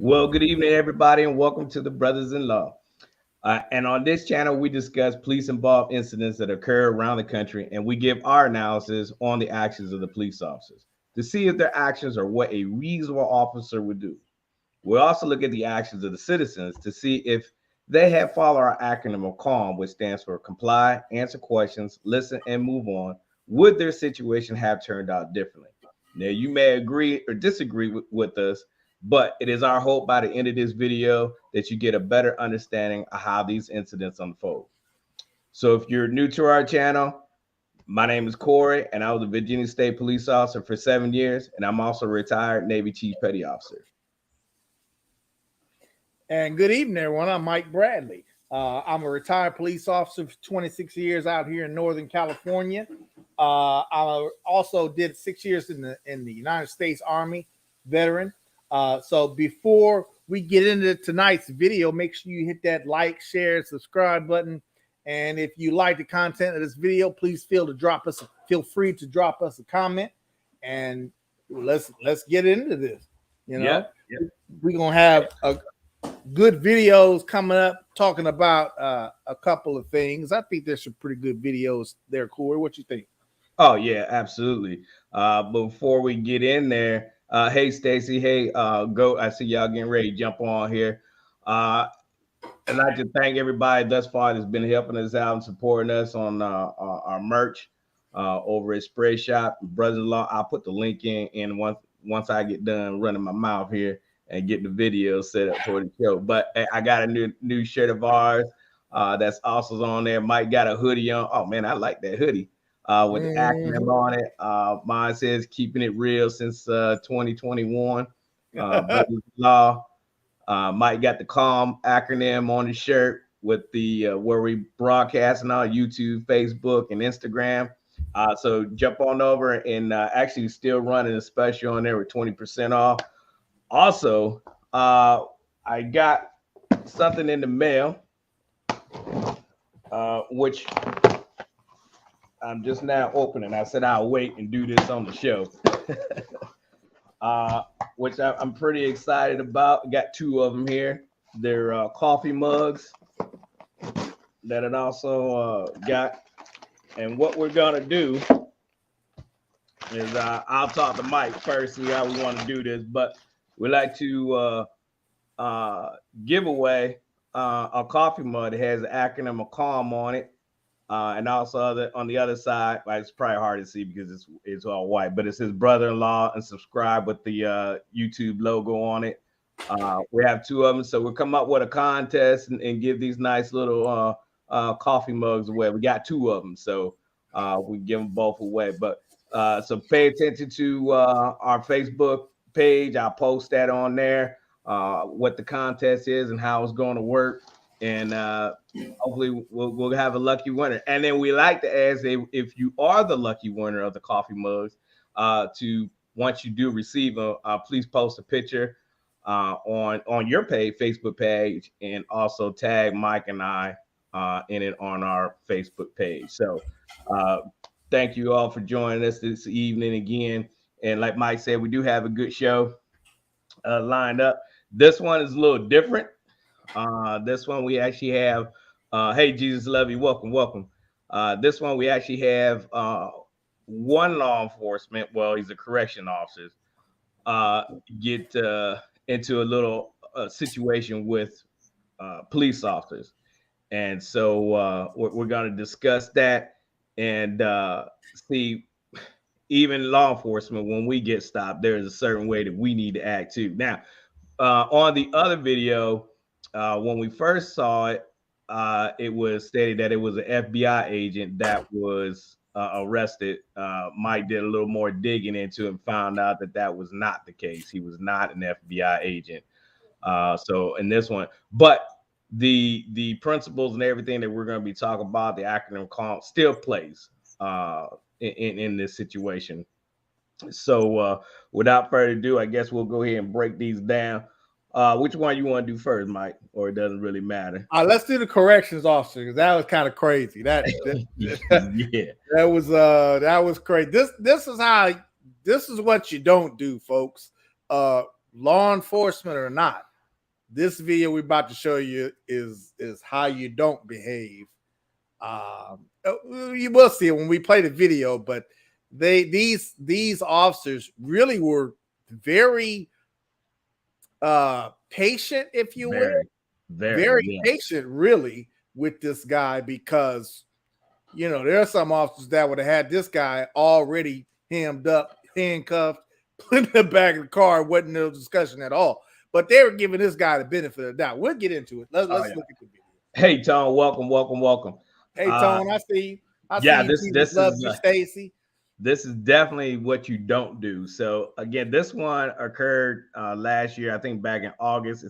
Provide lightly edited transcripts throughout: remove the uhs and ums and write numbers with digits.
Well, good evening, everybody, and welcome to the Brothers-in-law. And on this channel, we discuss police-involved incidents that occur around the country, and we give our analysis on the actions of the police officers to see if their actions are what a reasonable officer would do. We'll also look at the actions of the citizens to see if they have followed our acronym of CALM, which stands for comply, answer questions, listen, and move on. Would their situation have turned out differently? Now, you may agree or disagree with us, but it is our hope by the end of this video that you get a better understanding of how these incidents unfold. So if you're new to our channel, my name is Corey, and I was a Virginia State police officer for 7 years, and I'm also a retired Navy Chief Petty Officer. And good evening, everyone. I'm Mike Bradley. I'm a retired police officer for 26 years out here in Northern California. I also did 6 years in the United States Army, veteran. So before we get into tonight's video, make sure you hit that like, share, subscribe button. And if you like the content of this video, please feel free to drop us a comment. And let's get into this. We're gonna have good videos coming up talking about a couple of things. I think there's some pretty good videos there, Corey. What you think? Oh yeah, absolutely. Before we get in there, hey Stacy, hey Goat, I see y'all getting ready to jump on here. And I just thank everybody thus far that's been helping us out and supporting us on our merch over at Spray Shop, Brothers-in-law. I'll put the link in once I get done running my mouth here and get the video set up for the show. But I got a new shirt of ours that's also on there. Mike got a hoodie on. Oh man, I like that hoodie with the acronym on it. Mine says keeping it real since 2021. Brothers-in-law. Mike got the CALM acronym on his shirt with the where we broadcasting on YouTube, Facebook, and Instagram. So jump on over and actually still running a special on there with 20% off. Also, I got something in the mail, which I'm just now opening. I said I'll wait and do this on the show, which I'm pretty excited about. I got two of them here. They're coffee mugs that it also got. And what we're going to do is I'll talk to Mike first, see how we want to do this, but we like to give away a coffee mug that has the acronym of CALM on it. And also on the other side, it's probably hard to see because it's all white, but it says brother-in-law and subscribe with the YouTube logo on it. We have two of them, so we'll come up with a contest and give these nice little coffee mugs away. We got two of them, so we give them both away. But so pay attention to our Facebook page. I'll post that on there, what the contest is and how it's going to work. And hopefully we'll have a lucky winner. And then we like to ask if you are the lucky winner of the coffee mugs, to once you do receive them, please post a picture on your page, Facebook page, and also tag Mike and I in it on our Facebook page. So thank you all for joining us this evening again. And like Mike said, we do have a good show lined up. This one is a little different. This one we actually have, hey, Jesus love you, welcome. This one we actually have one law enforcement, well, he's a correction officer, get into a little situation with police officers. And so we're going to discuss that and see, even law enforcement, when we get stopped, there is a certain way that we need to act too. Now, on the other video, when we first saw it, it was stated that it was an FBI agent that was arrested. Mike did a little more digging into it and found out that was not the case. He was not an FBI agent. So in this one, but the principles and everything that we're going to be talking about, the acronym CALM, still plays in this situation. So without further ado, I guess we'll go ahead and break these down. Which one you want to do first, Mike, or it doesn't really matter? Let's do the corrections officer, because that was kind of crazy. That was crazy. This is what you don't do, folks. Law enforcement or not, this video we're about to show you is how you don't behave. You will see it when we play the video, but these officers really were very patient, if you will, very patient, really, with this guy, because there are some officers that would have had this guy already hemmed up, handcuffed, put in the back of the car. Wasn't no discussion at all. But they were giving this guy the benefit of the doubt. We'll get into it. Let's look at the video. Hey, Tone, welcome. Hey, Tone, I see you. This love is you, Stacy. This is definitely what you don't do. So again, this one occurred last year, I think back in August.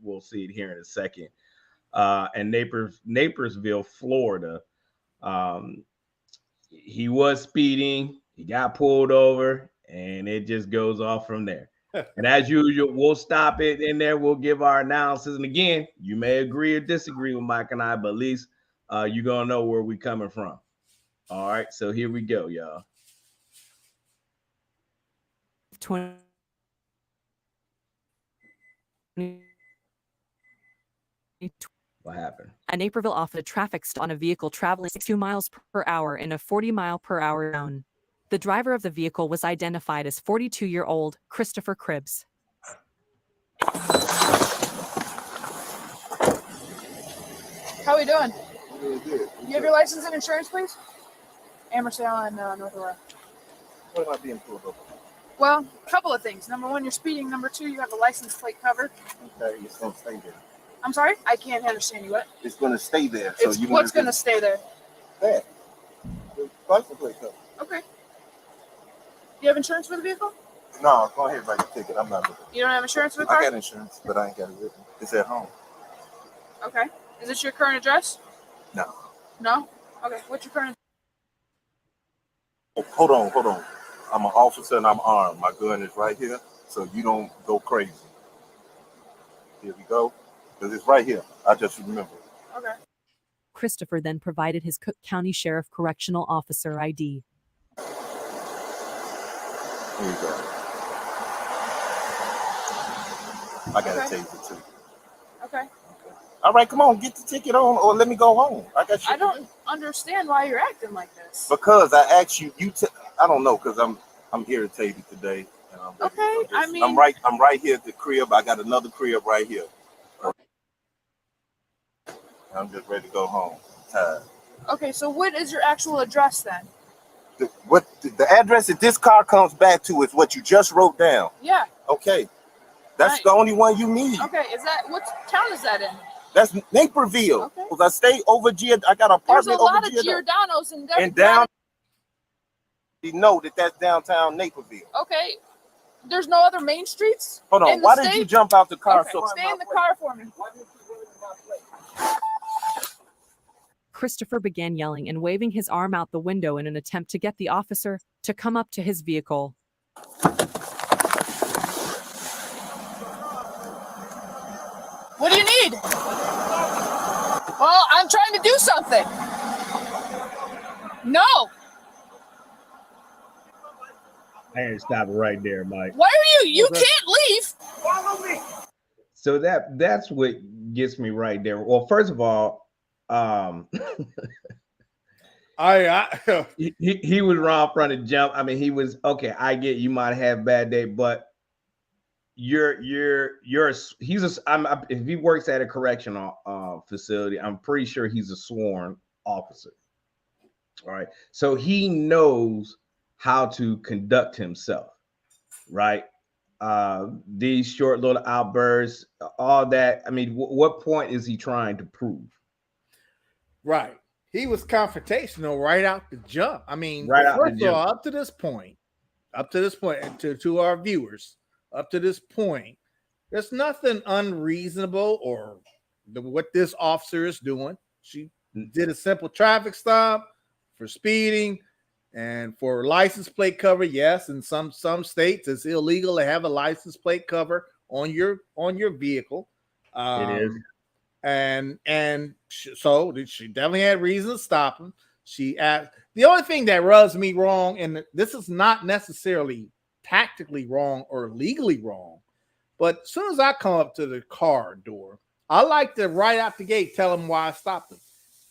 We'll see it here in a second. In Naperville, Florida. He was speeding, he got pulled over, and it just goes off from there. And as usual, we'll stop it in there. We'll give our analysis. And again, you may agree or disagree with Mike and I, but at least you're going to know where we're coming from. All right, so here we go, y'all. 20. What happened? A Naperville offered a traffic stop on a vehicle traveling 62 miles per hour in a 40-mile-per-hour zone. The driver of the vehicle was identified as 42-year-old Christopher Cribbs. How are we doing? Good. You have your license and insurance, please? Amhersale and North Aurora. What am I being pulled over? Well, a couple of things. Number one, you're speeding. Number two, you have a license plate cover. Okay, it's going to stay there. I'm sorry? I can't understand you. What? It's going to stay there. So What's going to stay there? That. The license plate cover. Okay. Do you have insurance for the vehicle? No, go ahead and write the ticket. I'm not looking. You don't have insurance for the car? I got insurance, but I ain't got it with me. It's at home. Okay. Is this your current address? No. No? Okay. What's your current? Oh, hold on. I'm an officer and I'm armed. My gun is right here, so you don't go crazy. Here we go. Because it's right here. I just remember. Okay. Christopher then provided his Cook County Sheriff Correctional Officer ID. Here you go. I got to take it too. Okay. All right, come on, get the ticket on, or let me go home. I don't understand why you're acting like this. Because I asked you. I don't know, because I'm irritated today. And I'm right here at the crib. I got another crib right here. I'm just ready to go home. I'm tired. Okay, so what is your actual address then? The address that this car comes back to is what you just wrote down. Yeah. Okay. That's the only one you need. Okay, what town is that in? That's Naperville. Okay. Because I stay over I got an apartment over There's a lot of Giordano's in there. And down. You know that's downtown Naperville. Okay. There's no other main streets? Hold on. Why did you jump out the car? Okay, stay in the car for me. Christopher began yelling and waving his arm out the window in an attempt to get the officer to come up to his vehicle. What do you need? Well, I'm trying to do something. No. I ain't stop it right there, Mike. Why are you? You can't leave. Follow me. So that's what gets me right there. Well, first of all, he was wrong from the jump. I mean, he was okay. I get you might have a bad day, but if he works at a correctional facility, I'm pretty sure he's a sworn officer. All right, so he knows how to conduct himself, right? These short little outbursts, all that. I mean, what point is he trying to prove? Right. He was confrontational right out the jump. I mean, first of all, up to this point, and to our viewers, up to this point, there's nothing unreasonable or what this officer is doing. She did a simple traffic stop for speeding and for license plate cover. Yes, in some states it's illegal to have a license plate cover on your vehicle. It is. So she definitely had reason to stop him. The only thing that rubs me wrong, and this is not necessarily tactically wrong or legally wrong, But as soon as I come up to the car door, I like to right out the gate tell them why I stopped them.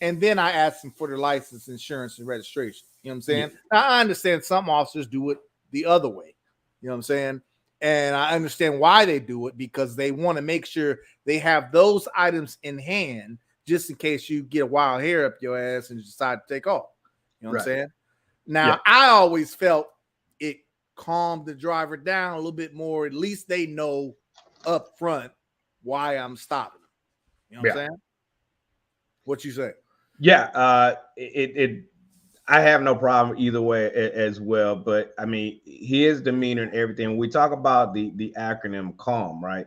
And then I ask them for their license, insurance, and registration. You know what I'm saying? Yeah. Now, I understand some officers do it the other way. You know what I'm saying? And I understand why they do it, because they want to make sure they have those items in hand just in case you get a wild hair up your ass and you decide to take off. You know what I'm saying? Now, Yeah. I always felt it calmed the driver down a little bit more. At least they know up front why I'm stopping them. You know what I'm saying? What you say? Yeah, I have no problem either way as well. But I mean, his demeanor and everything. We talk about the acronym CALM, right?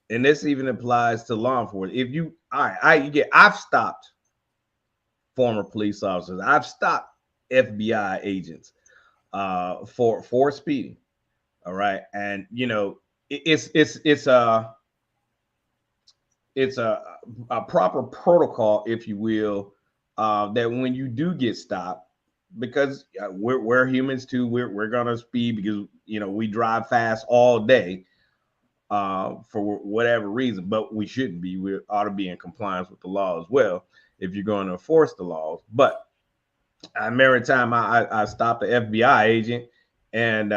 And this even applies to law enforcement. If you, I've stopped former police officers. I've stopped FBI agents for speeding. All right, and you know, it's a proper protocol, if you will, that when you do get stopped, because we're humans too, we're gonna speed because you know we drive fast all day for whatever reason, but we shouldn't be. We ought to be in compliance with the law as well if you're going to enforce the laws. But I remember a time I stopped the FBI agent and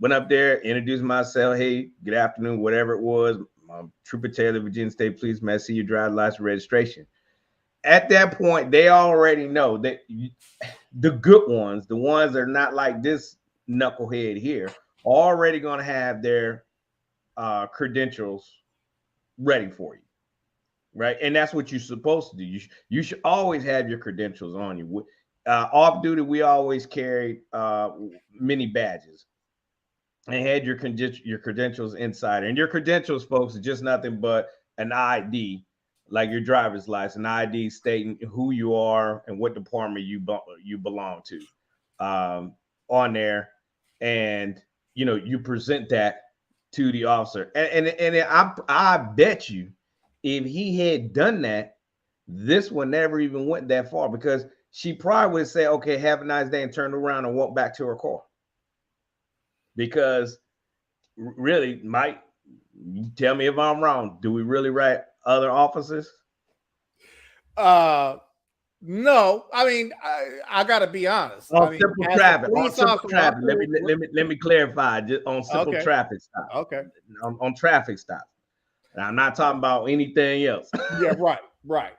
went up there, introduced myself. Hey, good afternoon, whatever it was. Trooper Taylor, Virginia State Police. May I see your driver's license registration? At that point, they already know that the good ones, the ones that are not like this knucklehead here, are already going to have their credentials ready for you, right? And that's what you're supposed to do. You should always have your credentials on you. Off duty, we always carried many badges and had your credentials inside. And your credentials, folks, are just nothing but an ID, like your driver's license, an ID stating who you are and what department you belong to on there. And, you know, you present that to the officer. And I bet you if he had done that, this one never even went that far, because she probably would say, okay, have a nice day, and turned around and walked back to her car. Because really, Mike, tell me if I'm wrong. Do we really write other officers? No, I mean, I got to be honest. On I mean, simple traffic. On simple officer, traffic. Let me clarify. Just on simple traffic stop. Okay. On traffic stop. And I'm not talking about anything else. Yeah, right.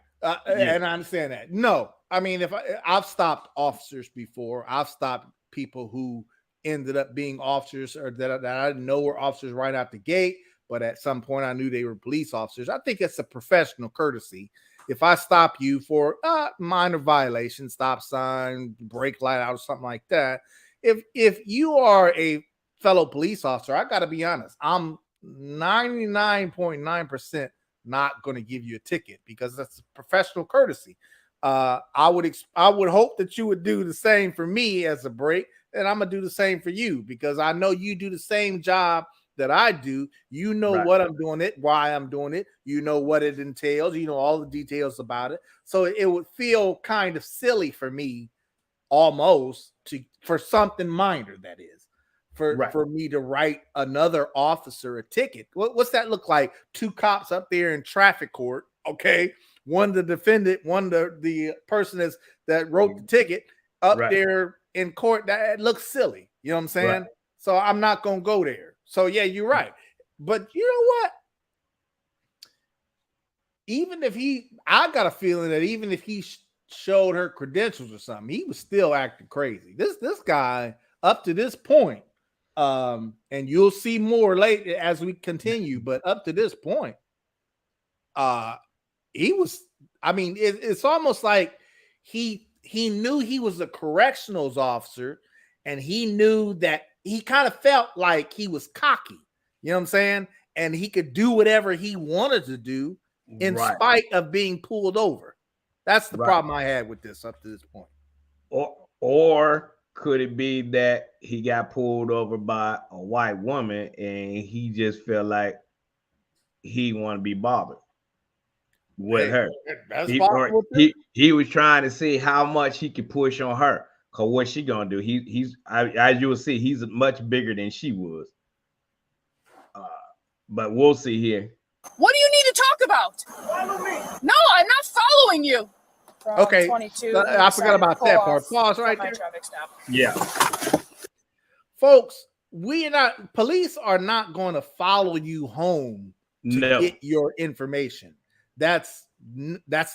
And I understand that. No, I mean, if I've stopped officers before, I've stopped people who ended up being officers, or that I didn't know were officers right out the gate, but at some point I knew they were police officers. I think it's a professional courtesy. If I stop you for minor violation, stop sign, brake light out, or something like that, if you are a fellow police officer, I got to be honest, I'm 99.9% not going to give you a ticket, because that's a professional courtesy. I would hope that you would do the same for me as a break, and I'm gonna do the same for you, because I know you do the same job that I do. You know what I'm doing it, why I'm doing it. You know what it entails. You know all the details about it. So it would feel kind of silly for me, almost, for something minor, that is, for me to write another officer a ticket. What's that look like? Two cops up there in traffic court, okay? One the defendant, one the person that wrote the ticket up there in court. That looks silly. You know what I'm saying? So I'm not gonna go there. So yeah, you're right. But you know what? Even if I got a feeling that even if he showed her credentials or something, he was still acting crazy. This guy, up to this point, and you'll see more later as we continue, but up to this point, he was, I mean, it's almost like he knew he was a correctionals officer, and he knew that he kind of felt like he was cocky, you know what I'm saying? And he could do whatever he wanted to do in spite of being pulled over. That's the problem I had with this up to this point. Or could it be that he got pulled over by a white woman and he just felt like he wanted to be bothered with her? That's he was trying to see how much he could push on her. Cause what she gonna do? As you will see, he's much bigger than she was. but we'll see here. What do you need to talk about? Follow me. No, I'm not following you. From Okay, 22. I forgot about that part. Pause right my there. traffic stop. Yeah. Folks, police are not going to follow you home to No. get your information. That's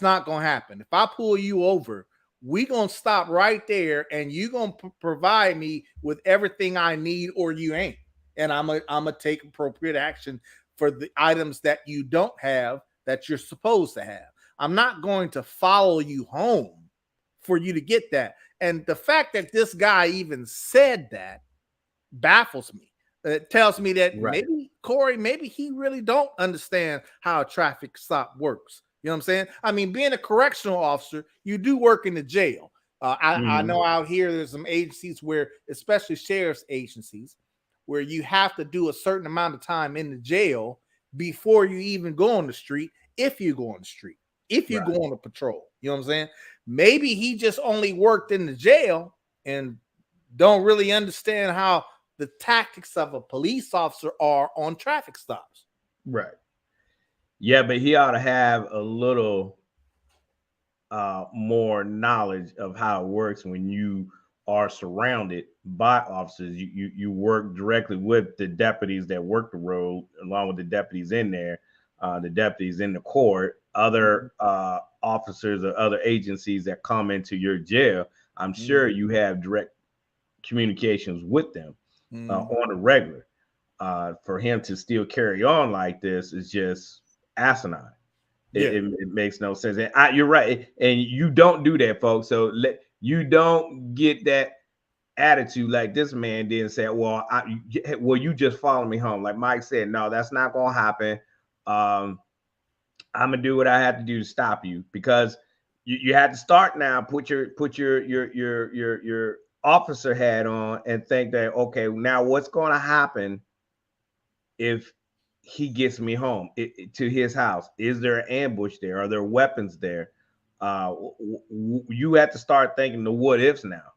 not going to happen. If I pull you over, we going to stop right there and you going to provide me with everything I need or you ain't. And I'm going to take appropriate action for the items that you don't have that you're supposed to have. I'm not going to follow you home for you to get that. And the fact that this guy even said that baffles me. It tells me that maybe Corey, maybe he really don't understand how a traffic stop works. You know what I'm saying? I mean, being a correctional officer, you do work in the jail. I know out here there's some agencies where, especially sheriff's agencies, where you have to do a certain amount of time in the jail before you even go on the street. If you go on the street, if you go on a patrol, you know what I'm saying? Maybe he just only worked in the jail and don't really understand how the tactics of a police officer are on traffic stops. Right. Yeah, but he ought to have a little more knowledge of how it works when you are surrounded by officers. You work directly with the deputies that work the road, along with the deputies in there, the deputies in the court, other officers or other agencies that come into your jail. I'm sure you have direct communications with them on a regular. For him to still carry on like this is just asinine. It makes no sense. And you're right. And you don't do that, folks. So you don't get that attitude like this man did and say, well, you just follow me home. Like Mike said, no, that's not going to happen. I'm going to do what I have to do to stop you, because you had to start now, put your officer hat on and think that, okay, now what's going to happen if he gets me home to his house? Is there an ambush there? Are there weapons there? You have to start thinking the what ifs now,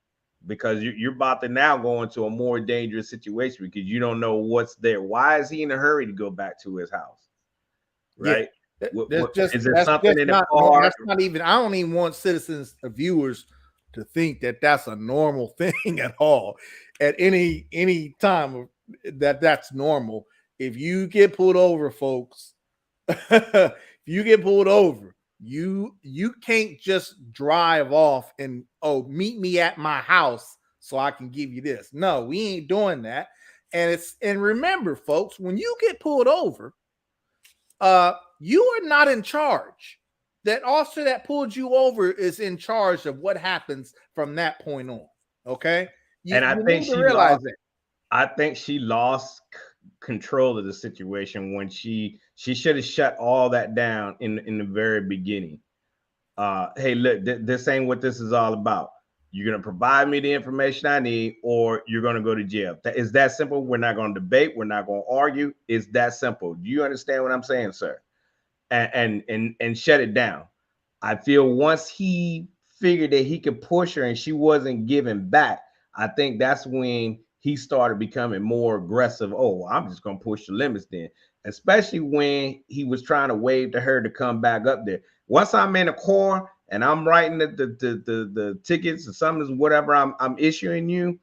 because you're about to now go into a more dangerous situation because you don't know what's there. Why is he in a hurry to go back to his house? Right? Is there something in the car? That's not even. I don't even want citizens, viewers, to think that that's a normal thing at all. At any time that's normal. If you get pulled over, folks, if you get pulled over, you can't just drive off and, meet me at my house so I can give you this. No, we ain't doing that. And remember, folks, when you get pulled over, you are not in charge. That officer that pulled you over is in charge of what happens from that point on. Okay, I think she lost control of the situation when she should have shut all that down in the very beginning. Hey, look, this ain't what this is all about. You're going to provide me the information I need, or you're going to go to jail. Is that simple? We're not going to debate. We're not going to argue. It's that simple. Do you understand what I'm saying, sir? And shut it down. I feel once he figured that he could push her and she wasn't giving back, I think that's when he started becoming more aggressive. Oh, I'm just going to push the limits then, especially when he was trying to wave to her to come back up there. Once I'm in a car and I'm writing the tickets or something, whatever I'm issuing you,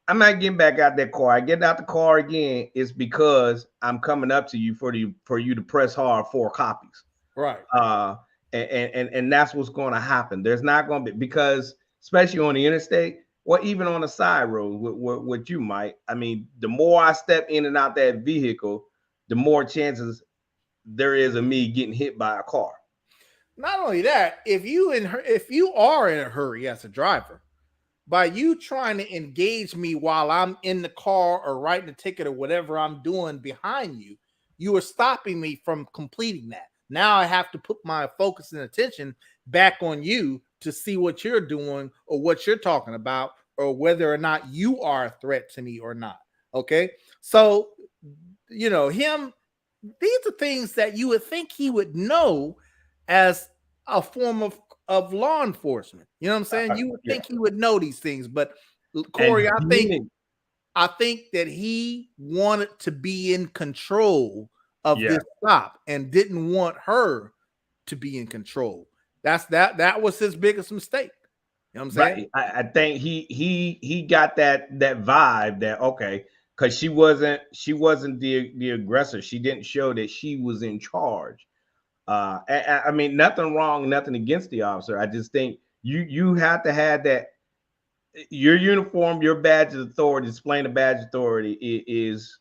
I'm not getting back out that car. I get out the car again. It's because I'm coming up to you for you to press hard 4 copies. Right. And that's what's going to happen. There's not going to be, because especially on the interstate, or even on the side road with you, Mike. I mean, the more I step in and out that vehicle, the more chances there is of me getting hit by a car. Not only that, if you are in a hurry as a driver, by you trying to engage me while I'm in the car or writing a ticket or whatever I'm doing behind you, you are stopping me from completing that. Now I have to put my focus and attention back on you to see what you're doing or what you're talking about, or whether or not you are a threat to me or not. Okay. So, these are things that you would think he would know as a form of law enforcement. You know what I'm saying? You would think he would know these things, but Corey, I think that he wanted to be in control of Yeah. this stop and didn't want her to be in control. That was his biggest mistake. You know what I'm saying? Right. I think he got that vibe that okay, because she wasn't the aggressor. She didn't show that she was in charge. I mean, nothing wrong, nothing against the officer. I just think you have to have that. Your uniform, your badge of authority, displaying the badge of authority is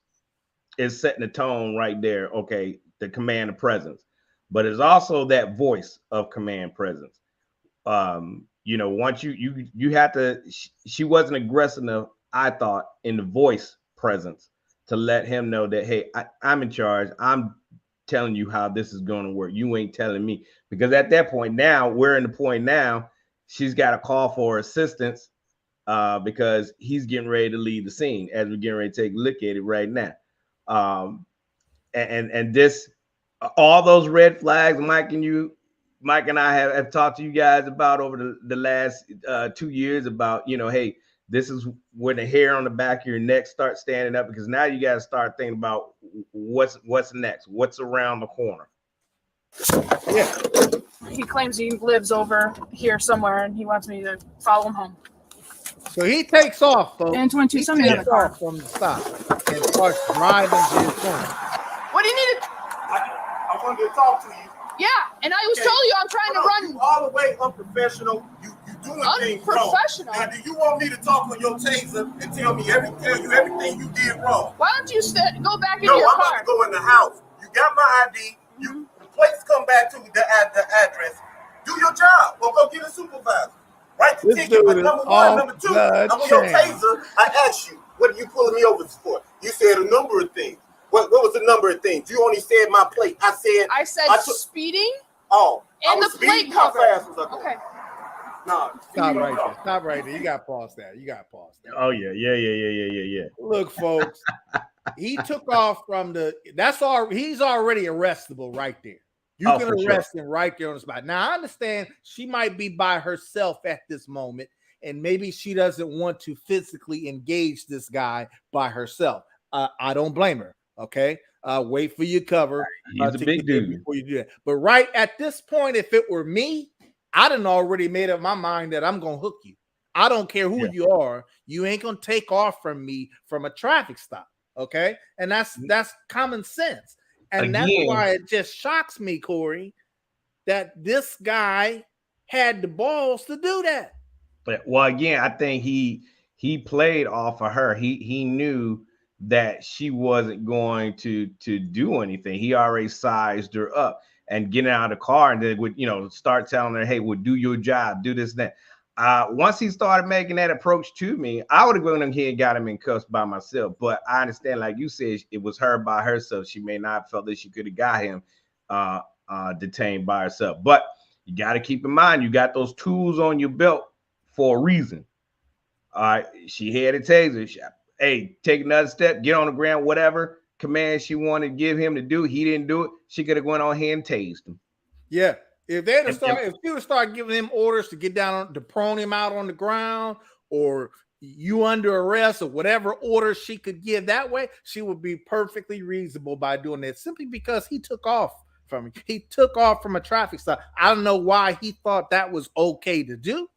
setting the tone right there. Okay, the command of presence, but it's also that voice of command presence. Once you have to. She wasn't aggressive enough, I thought, in the voice presence to let him know that hey, I'm in charge. I'm telling you how this is going to work. You ain't telling me, because at that point now we're in the point now she's got to call for assistance because he's getting ready to leave the scene as we're getting ready to take a look at it right now. And this, all those red flags, Mike and I have talked to you guys about over the last 2 years about, hey, this is when the hair on the back of your neck starts standing up, because now you got to start thinking about what's next, what's around the corner. Yeah. He claims he lives over here somewhere, and he wants me to follow him home. So he takes off, folks. And 22, He somebody in takes the car. off from the stop and starts driving to his home. What do you need? I wanted to talk to you. Yeah, and I was telling you I'm trying to run. You all the way unprofessional. You doing things wrong. Unprofessional. Now, do you want me to talk on your taser and tell you everything you did wrong? Why don't you go back into No, your I'm car? about to go in the house. You got my ID. The plates come back to the address. Do your job. Or go get a supervisor. Write the This ticket. dude But is number one, off number two, the I'm on your chain. taser. I asked you, what are you pulling me over for? You said a number of things. What was the number of things? You only said my plate. I said speeding. Oh, And I was the plate speeding. How cover. fast was I going? Okay. No. Stop right there. Stop right there. You got to pause that. Oh yeah. Look, folks, he took off from he's already arrestable right there. You can arrest him right there on the spot. Now, I understand she might be by herself at this moment, and maybe she doesn't want to physically engage this guy by herself. I don't blame her. Okay. Wait for your cover. He's a big dude before you do that. But right at this point, if it were me, I done already made up my mind that I'm going to hook you. I don't care who you are. You ain't going to take off from me from a traffic stop. Okay. And that's common sense. And that's why it just shocks me, Corey, that this guy had the balls to do that. But well, again, I think he played off of her. He knew that she wasn't going to do anything. He already sized her up, and getting out of the car and then would start telling her, hey, well, do your job, do this and that. Once he started making that approach to me, I would have gone ahead and got him in cuffs by myself. But I understand, like you said, it was her by herself. She may not have felt that she could have got him detained by herself. But you got to keep in mind, you got those tools on your belt for a reason. All right, she had a taser. Hey, take another step, get on the ground, whatever command she wanted to give him to do. He didn't do it. She could have went on ahead and tased him. Yeah. If she would start giving him orders to get down to prone him out on the ground, or you under arrest, or whatever orders she could give that way, she would be perfectly reasonable by doing that, simply because he took off from a traffic stop. I don't know why he thought that was okay to do.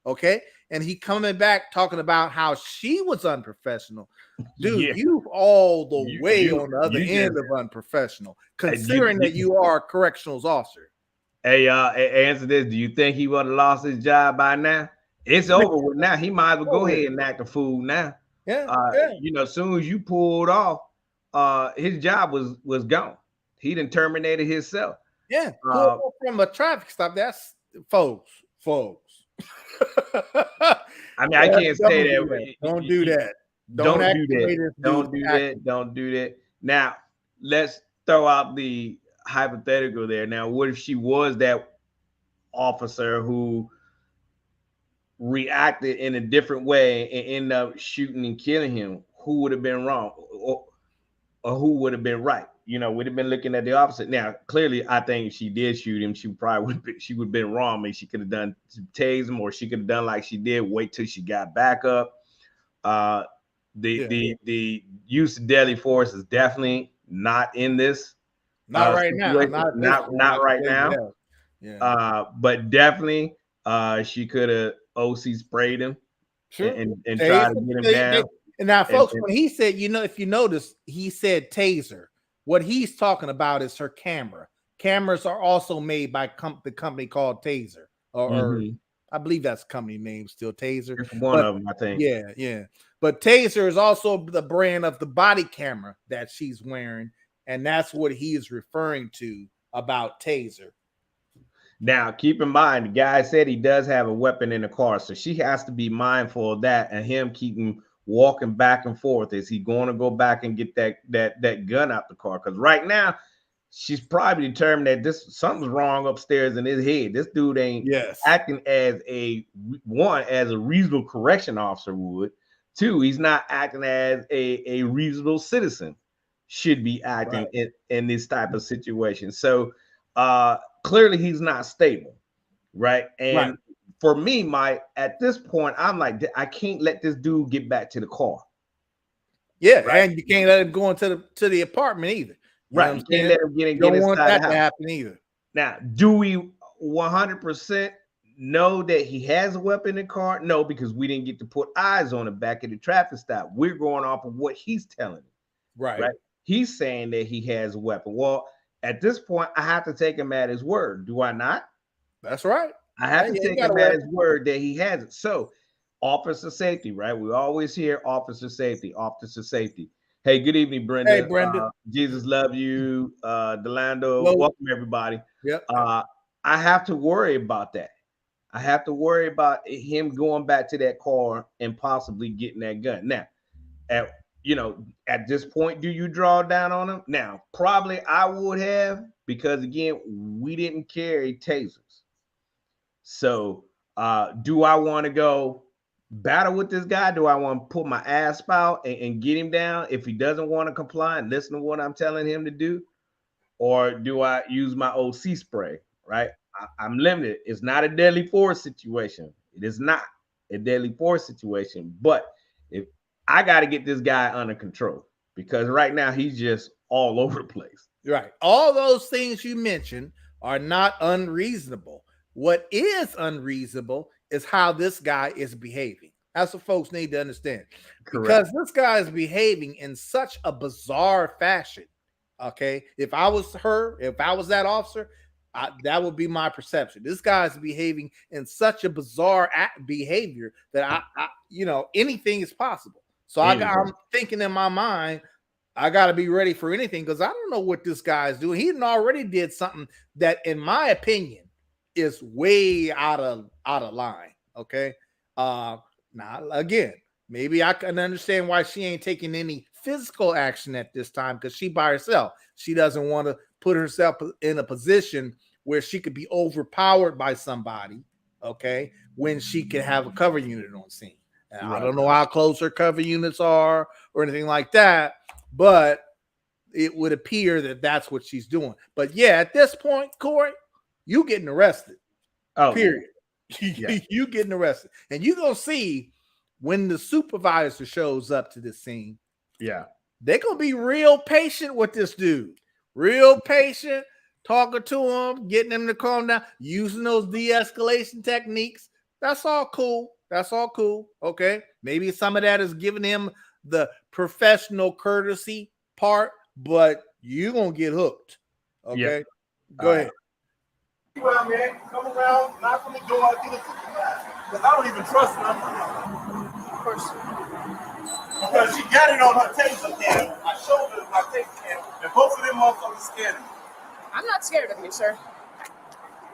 Okay. And he coming back talking about how she was unprofessional. Dude, you all the way on the other end of unprofessional, considering that you are a correctionals officer. Hey, answer this. Do you think he would have lost his job by now? It's over with now. He might as well go ahead and act a fool now. Yeah. As soon as you pulled off, his job was gone. He done terminated himself. Yeah. From a traffic stop. That's folks. I mean, I can't say that. Don't do that. Don't do that. Now, let's throw out the hypothetical there. Now, what if she was that officer who reacted in a different way and ended up shooting and killing him? Who would have been wrong, or who would have been right? We'd have been looking at the opposite. Now, clearly, I think if she did shoot him, she would have been wrong. Maybe she could have done tase him, or she could have done like she did, wait till she got back up. The use of deadly force is definitely not in this. Not right now. situation. Not, at this Not point, not I can right tell you now. that. Yeah. But definitely, she could have OC sprayed him Sure. and tried to get him down. And now, folks, and- when he said, if you notice, he said taser. What he's talking about is her camera. Cameras are also made by the company called Taser, or I believe that's company name still, Taser. It's one of them, I think. Yeah. But Taser is also the brand of the body camera that she's wearing, and that's what he is referring to about Taser. Now, keep in mind, the guy said he does have a weapon in the car, so she has to be mindful of that and him keeping walking back and forth. Is he going to go back and get that gun out the car? Because right now, she's probably determined that something's wrong upstairs in his head. This dude ain't acting as a reasonable correction officer would. Two, he's not acting as a reasonable citizen should be acting in this type of situation. So clearly he's not stable, right? And for me, Mike, at this point, I'm like, I can't let this dude get back to the car. Yeah, and you can't let him go into the apartment either. You right, you can't let him get Don't inside want that the house. to happen either. Now, do we 100% know that he has a weapon in the car? No, because we didn't get to put eyes on him back at the traffic stop. We're going off of what he's telling me. Right. He's saying that he has a weapon. Well, at this point, I have to take him at his word. Do I not? That's right. I have to take him at his word that he has it. So, officer safety, right? We always hear officer safety, officer safety. Hey, good evening, Brenda. Hey, Brenda. Jesus love you. Delando, welcome everybody. Yep. I have to worry about that. I have to worry about him going back to that car and possibly getting that gun. Now, at this point, do you draw down on him? Now, probably I would have, because again, we didn't carry tasers. So do I want to go battle with this guy? Do I want to put my ass out and get him down if he doesn't want to comply and listen to what I'm telling him to do? Or do I use my OC spray, right? I'm limited. It's not a deadly force situation. It is not a deadly force situation. But if I got to get this guy under control, because right now he's just all over the place. Right. All those things you mentioned are not unreasonable. What is unreasonable is how this guy is behaving. That's what folks need to understand. Correct. Because this guy is behaving in such a bizarre fashion. Okay. If I was that officer, that would be my perception. This guy is behaving in such a bizarre behavior that anything is possible. So I'm thinking in my mind, I got to be ready for anything, because I don't know what this guy is doing. He already did something that, in my opinion, is way out of line. Okay. Now again, maybe I can understand why she ain't taking any physical action at this time, because she by herself. She doesn't want to put herself in a position where she could be overpowered by somebody, okay, when she can have a cover unit on scene. Now, I don't know how close her cover units are or anything like that, but it would appear that that's what she's doing. But yeah, at this point, Corey, you getting arrested. Oh, period. Yeah. You getting arrested. And you're going to see when the supervisor shows up to this scene. Yeah. They're going to be real patient with this dude. Real patient, talking to him, getting him to calm down, using those de-escalation techniques. That's all cool. That's all cool. Okay. Maybe some of that is giving him the professional courtesy part, but you're going to get hooked. Okay. Yeah. Go ahead. Well, man, come around, knock on the door, get a supervisor. Because I don't even trust her. Of course. Because she got it on her taser cam. I showed her my taser cam, and both of them motherfuckers scared me. I'm not scared of you, sir.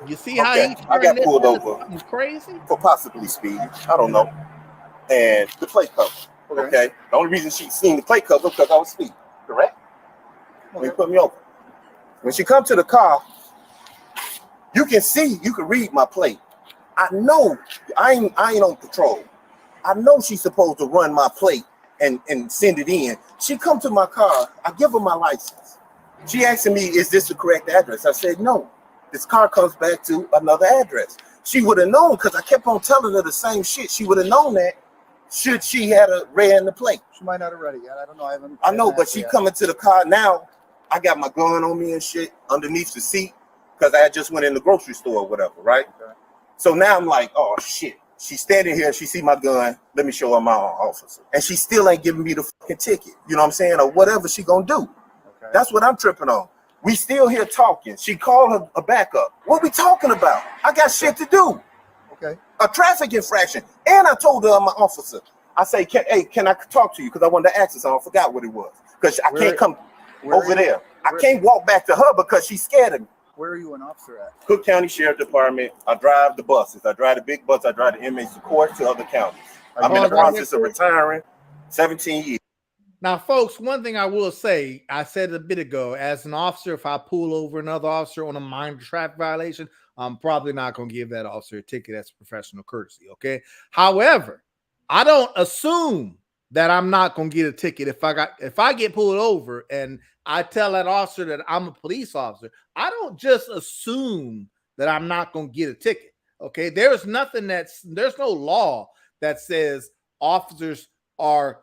You see how I got pulled over. It's crazy for possibly speeding. I don't know. And the plate cover. Okay. The only reason she seen the plate cover because I was speeding. Correct. They put me over. When she come to the car, you can read my plate. I know I ain't on patrol. I know she's supposed to run my plate and send it in. She come to my car. I give her my license. She asking me, is this the correct address? I said, no. This car comes back to another address. She would have known, because I kept on telling her the same shit. She would have known that should she had a read in the plate. She might not have read it yet. I don't know. I know, but she coming to the car now. I got my gun on me and shit underneath the seat because I just went in the grocery store or whatever, right? Okay. So now I'm like, oh shit. She's standing here, she see my gun, let me show her my officer. And she still ain't giving me the fucking ticket, you know what I'm saying? Or whatever she gonna do. Okay. That's what I'm tripping on. We still here talking. She called her a backup. What we talking about? I got shit to do. Okay. A traffic infraction. And I told her I'm an officer. I say, can I talk to you? Because I wanted to ask her something. I forgot what it was. Because I can't come over there. I can't walk back to her because she's scared of me. Where are you an officer at? Cook County Sheriff Department. I drive the buses. I drive the big bus. I drive the inmates to court to other counties. I'm in the process of retiring. 17 years. Now, folks, one thing I will say, I said it a bit ago, as an officer, if I pull over another officer on a minor traffic violation, I'm probably not going to give that officer a ticket. That's professional courtesy, okay? However, I don't assume that I'm not going to get a ticket if I get pulled over and I tell that officer that I'm a police officer. I don't just assume that I'm not going to get a ticket. Okay, there's no law that says officers are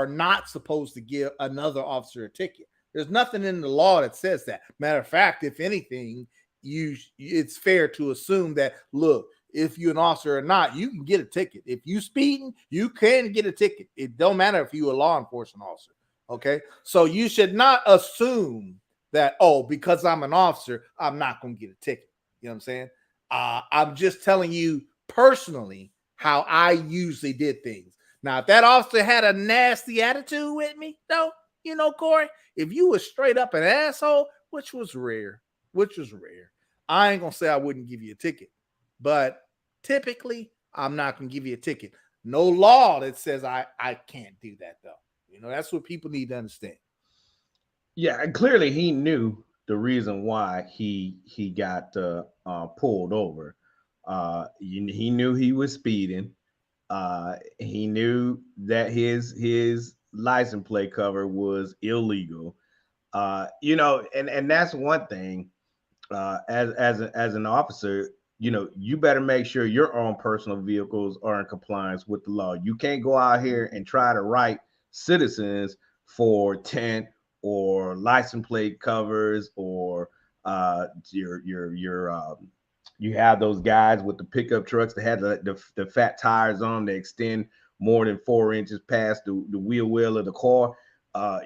not supposed to give another officer a ticket. There's nothing in the law that says that. Matter of fact, if anything, it's fair to assume that, look, if you're an officer or not, you can get a ticket. If you speeding, you can get a ticket. It don't matter if you're a law enforcement officer. Okay, so you should not assume that, oh, because I'm an officer, I'm not going to get a ticket. You know what I'm saying? I'm just telling you personally how I usually did things. Now, if that officer had a nasty attitude with me, though, you know, Corey, if you were straight up an asshole, which was rare, I ain't going to say I wouldn't give you a ticket. But typically, I'm not going to give you a ticket. No law that says I can't do that, though. You know, that's what people need to understand. Yeah, and clearly he knew the reason why he got pulled over. He knew he was speeding. He knew that his license plate cover was illegal. You know, and that's one thing. As an officer, you know, you better make sure your own personal vehicles are in compliance with the law. You can't go out here and try to write citizens for tent or license plate covers or you have those guys with the pickup trucks that have the fat tires on that extend more than 4 inches past the wheel well of the car.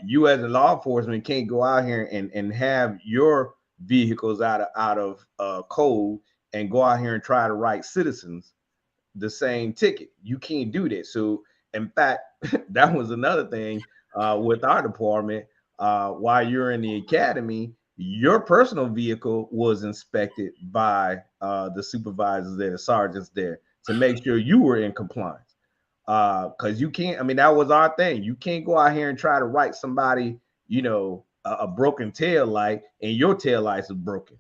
You as a law enforcement can't go out here and have your vehicles out of code and go out here and try to write citizens the same ticket. You can't do that. So in fact, that was another thing with our department. While you're in the academy, your personal vehicle was inspected by the supervisors there, the sergeants there, to make sure you were in compliance. Because you can't, I mean, that was our thing. You can't go out here and try to write somebody, you know, a broken tail light and your tail lights are broken,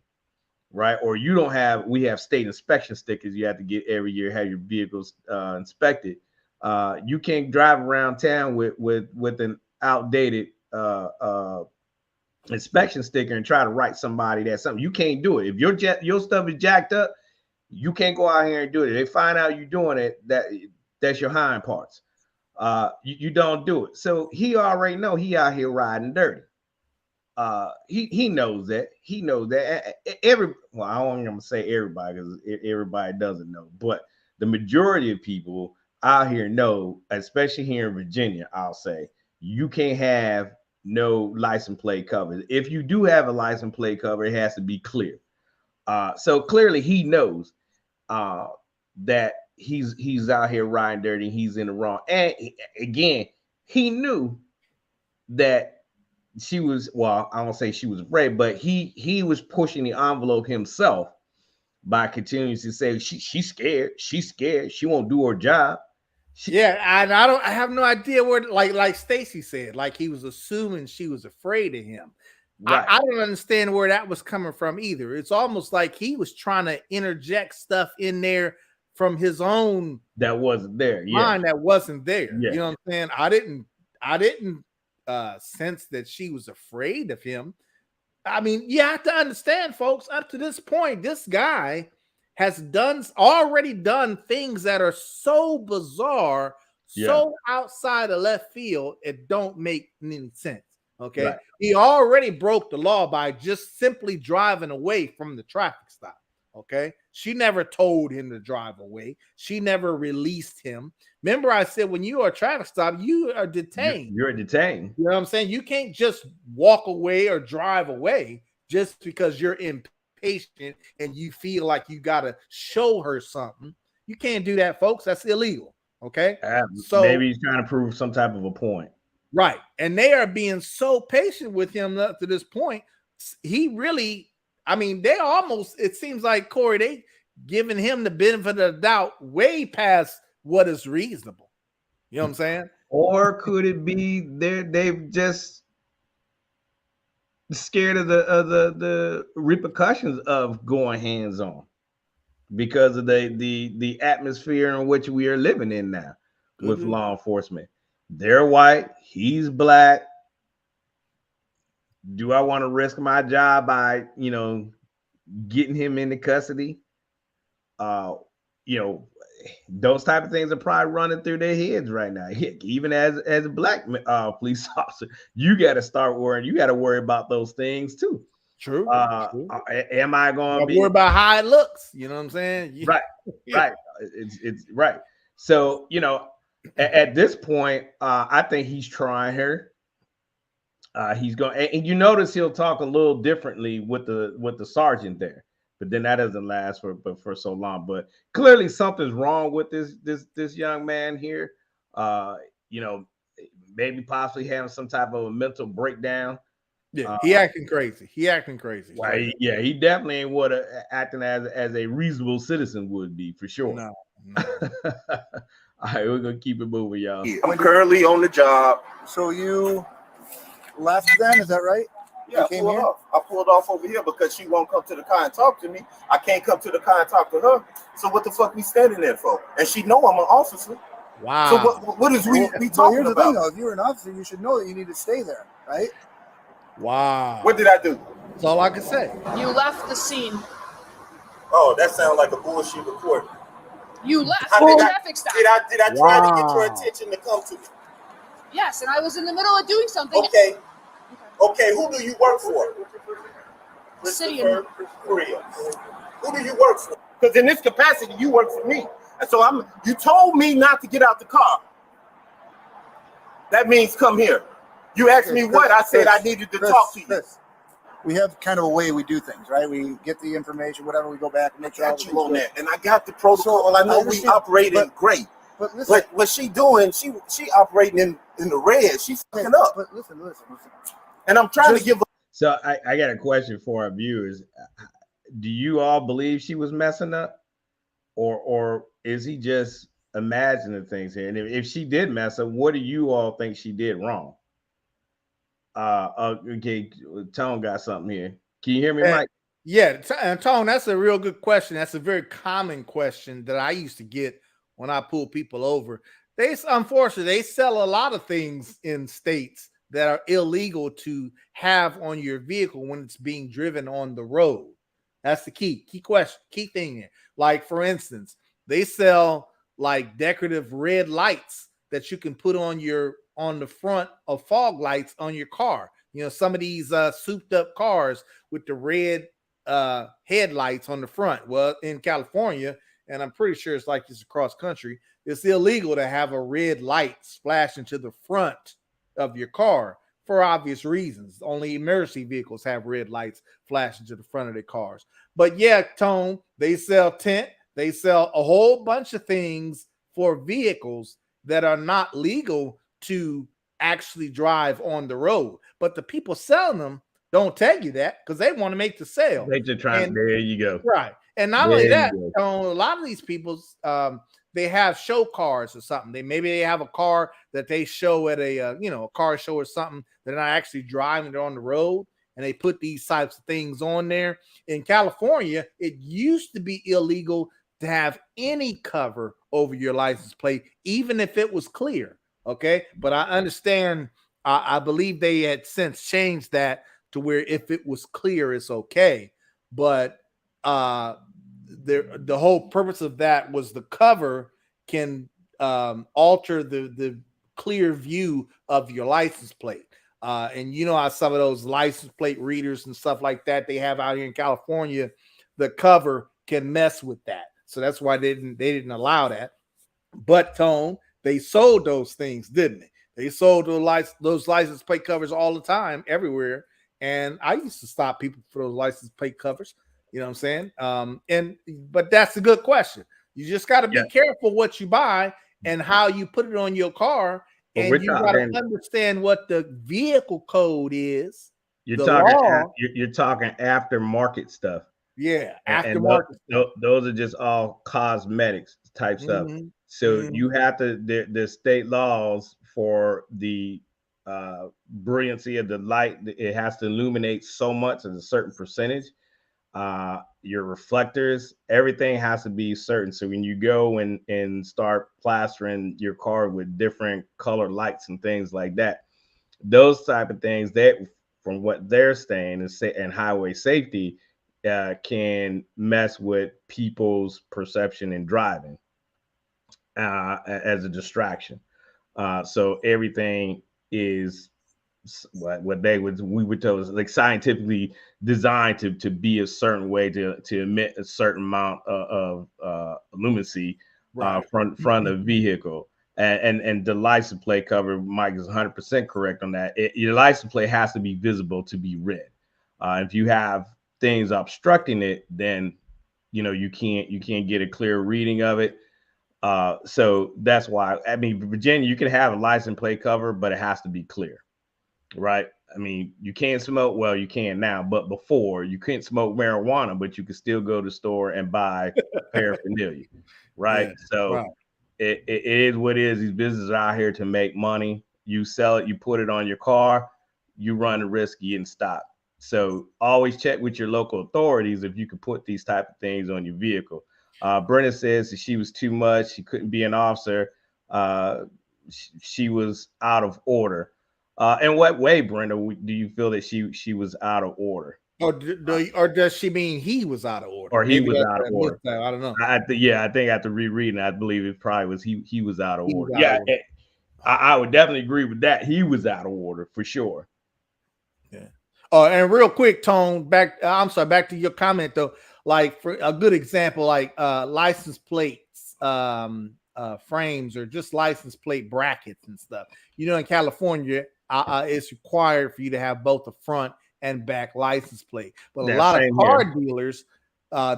right? Or you don't have, we have state inspection stickers you have to get every year, have your vehicles inspected. You can't drive around town with an outdated inspection sticker and try to write somebody that's something. You can't do it. If your stuff is jacked up, you can't go out here and do it. If they find out you're doing it, that's your hind parts. You don't do it. So he already know he out here riding dirty. He knows that. He knows that. Well, I don't want to say everybody because everybody doesn't know, but the majority of people out here know, especially here in Virginia, I'll say, you can't have no license plate covers. If you do have a license plate cover, it has to be clear. So clearly he knows that he's out here riding dirty and he's in the wrong. And again, he knew that she was, well, I don't say she was afraid, but he was pushing the envelope himself by continuing to say she's scared. She's scared. She won't do her job. I have no idea where, like Stacy said, like he was assuming she was afraid of him. Right. I don't understand where that was coming from either. It's almost like he was trying to interject stuff in there from his own that wasn't there. Mind that wasn't there. Yeah. You know what I'm saying? I didn't sense that she was afraid of him. I mean, you have to understand, folks, up to this point, this guy has already done things that are so bizarre, so outside of left field, it don't make any sense. Okay. Right. He already broke the law by just simply driving away from the traffic stop. Okay. She never told him to drive away. She never released him. Remember, I said when you are a traffic stop, you are detained. You're detained. You know what I'm saying? You can't just walk away or drive away just because you're impatient and you feel like you got to show her something. You can't do that, folks. That's illegal. Okay. So Maybe he's trying to prove some type of a point. right. And they are being so patient with him up to this point. He really, I mean, they almost, it seems like, Corey, they giving him the benefit of the doubt way past what is reasonable. You know what I'm saying? Or could it be they've just scared of the repercussions of going hands on because of the atmosphere in which we are living in now with law enforcement. They're white, he's black. Do I want to risk my job by, getting him into custody? Those type of things are probably running through their heads right now. Even as a black police officer, you got to start worrying. You got to worry about those things too. True. Am I going to be worried about how it looks? You know what I'm saying? Right. Right. It's right. So, at this point, I think he's trying her. He's going, and you notice he'll talk a little differently with the sergeant there. But then that doesn't last for so long. But clearly something's wrong with this young man here. Maybe possibly having some type of a mental breakdown. Yeah, he acting crazy. Well, he definitely ain't what acting as a reasonable citizen would be, for sure. No. All right, we're gonna keep it moving, y'all. I'm currently on the job. So you left then, is that right? Yeah, I pulled off over here because she won't come to the car and talk to me. I can't come to the car and talk to her. So what the fuck we standing there for? And she know I'm an officer. Wow. So what is we talking Well, here's the about? thing, though. If you're an officer, you should know that you need to stay there, right? Wow. What did I do? That's all I can say. You left the scene. Oh, that sounds like a bullshit report. You left How the did I- traffic stop. Did I try to get your attention to come to me? Yes, and I was in the middle of doing something. Okay, who do you work for? City Christopher Korea. Who do you work for? Because in this capacity, you work for me. And so you told me not to get out the car. That means come here. You asked me what? I said I needed to talk to you. We have kind of a way we do things, right? We get the information, whatever, we go back and make sure all Got you on that. And I got the protocol. So, I know I we understand, operating great. But listen, But what she doing, she operating in the red. She's fucking up. But listen. And I'm trying to give her. So I got a question for our viewers. Do you all believe she was messing up, or is he just imagining things here? And if she did mess up, what do you all think she did wrong? Okay, Tone got something here. Can you hear me, Mike? Yeah, and Tone, that's a real good question. That's a very common question that I used to get when I pull people over. Unfortunately, they sell a lot of things in states that are illegal to have on your vehicle when it's being driven on the road. That's the key question, key thing here. Like, for instance, they sell like decorative red lights that you can put on the front of fog lights on your car. Some of these souped up cars with the red headlights on the front. Well, in California, and I'm pretty sure it's like this across country, it's illegal to have a red light splash into the front of your car for obvious reasons. Only emergency vehicles have red lights flash into the front of their cars. But yeah, Tone, they sell tint. They sell a whole bunch of things for vehicles that are not legal to actually drive on the road. But the people selling them don't tell you that because they want to make the sale. They just trying. There you go. Right. And not only that, a lot of these people, they have show cars or something. Maybe they have a car that they show at a car show or something. They're not actually driving, they're on the road, and they put these types of things on there. In California, it used to be illegal to have any cover over your license plate, even if it was clear. Okay, but I understand. I believe they had since changed that to where if it was clear, it's okay. But the whole purpose of that was the cover can alter the clear view of your license plate. And you know how some of those license plate readers and stuff like that they have out here in California, the cover can mess with that. So that's why they didn't allow that. But Tone, they sold those things, didn't they? They sold those license plate covers all the time, everywhere. And I used to stop people for those license plate covers. You know what I'm saying? But that's a good question. You just got to be careful what you buy and how you put it on your car. And you got to understand what the vehicle code is. You're talking aftermarket stuff. Yeah, aftermarket. Those are just all cosmetics type stuff. So you have to the state laws for the brilliancy of the light. It has to illuminate so much as a certain percentage. Your reflectors, everything has to be certain. So when you go and start plastering your car with different color lights and things like that, those type of things, that from what they're saying and highway safety can mess with people's perception in driving as a distraction. So everything is what we would tell is like scientifically designed to be a certain way to emit a certain amount of luminosity front of the vehicle. And the license plate cover, Mike is 100% correct on that. Your license plate has to be visible to be read. If you have things obstructing it, then you can't get a clear reading of it. So that's why, I mean, Virginia, you can have a license plate cover, but it has to be clear, right? I mean, you can't smoke. Well, you can now, but before you couldn't smoke marijuana, but you could still go to the store and buy paraphernalia, right? Yeah, so right. It is what it is. These businesses are out here to make money. You sell it, you put it on your car, you run the risk of getting stopped. So always check with your local authorities if you can put these type of things on your vehicle. Brenda says that she was too much. She couldn't be an officer. She was out of order. In what way, Brenda, do you feel that she was out of order? Or does she mean he was out of order? Or he was out of order? I don't know. I think after rereading, I believe it probably was he was out of order. Yeah, I would definitely agree with that. He was out of order for sure. Yeah. And real quick, Tone, back to your comment though. Like for a good example, like license plates, frames, or just license plate brackets and stuff. In California, it's required for you to have both a front and back license plate. But a lot of car dealers,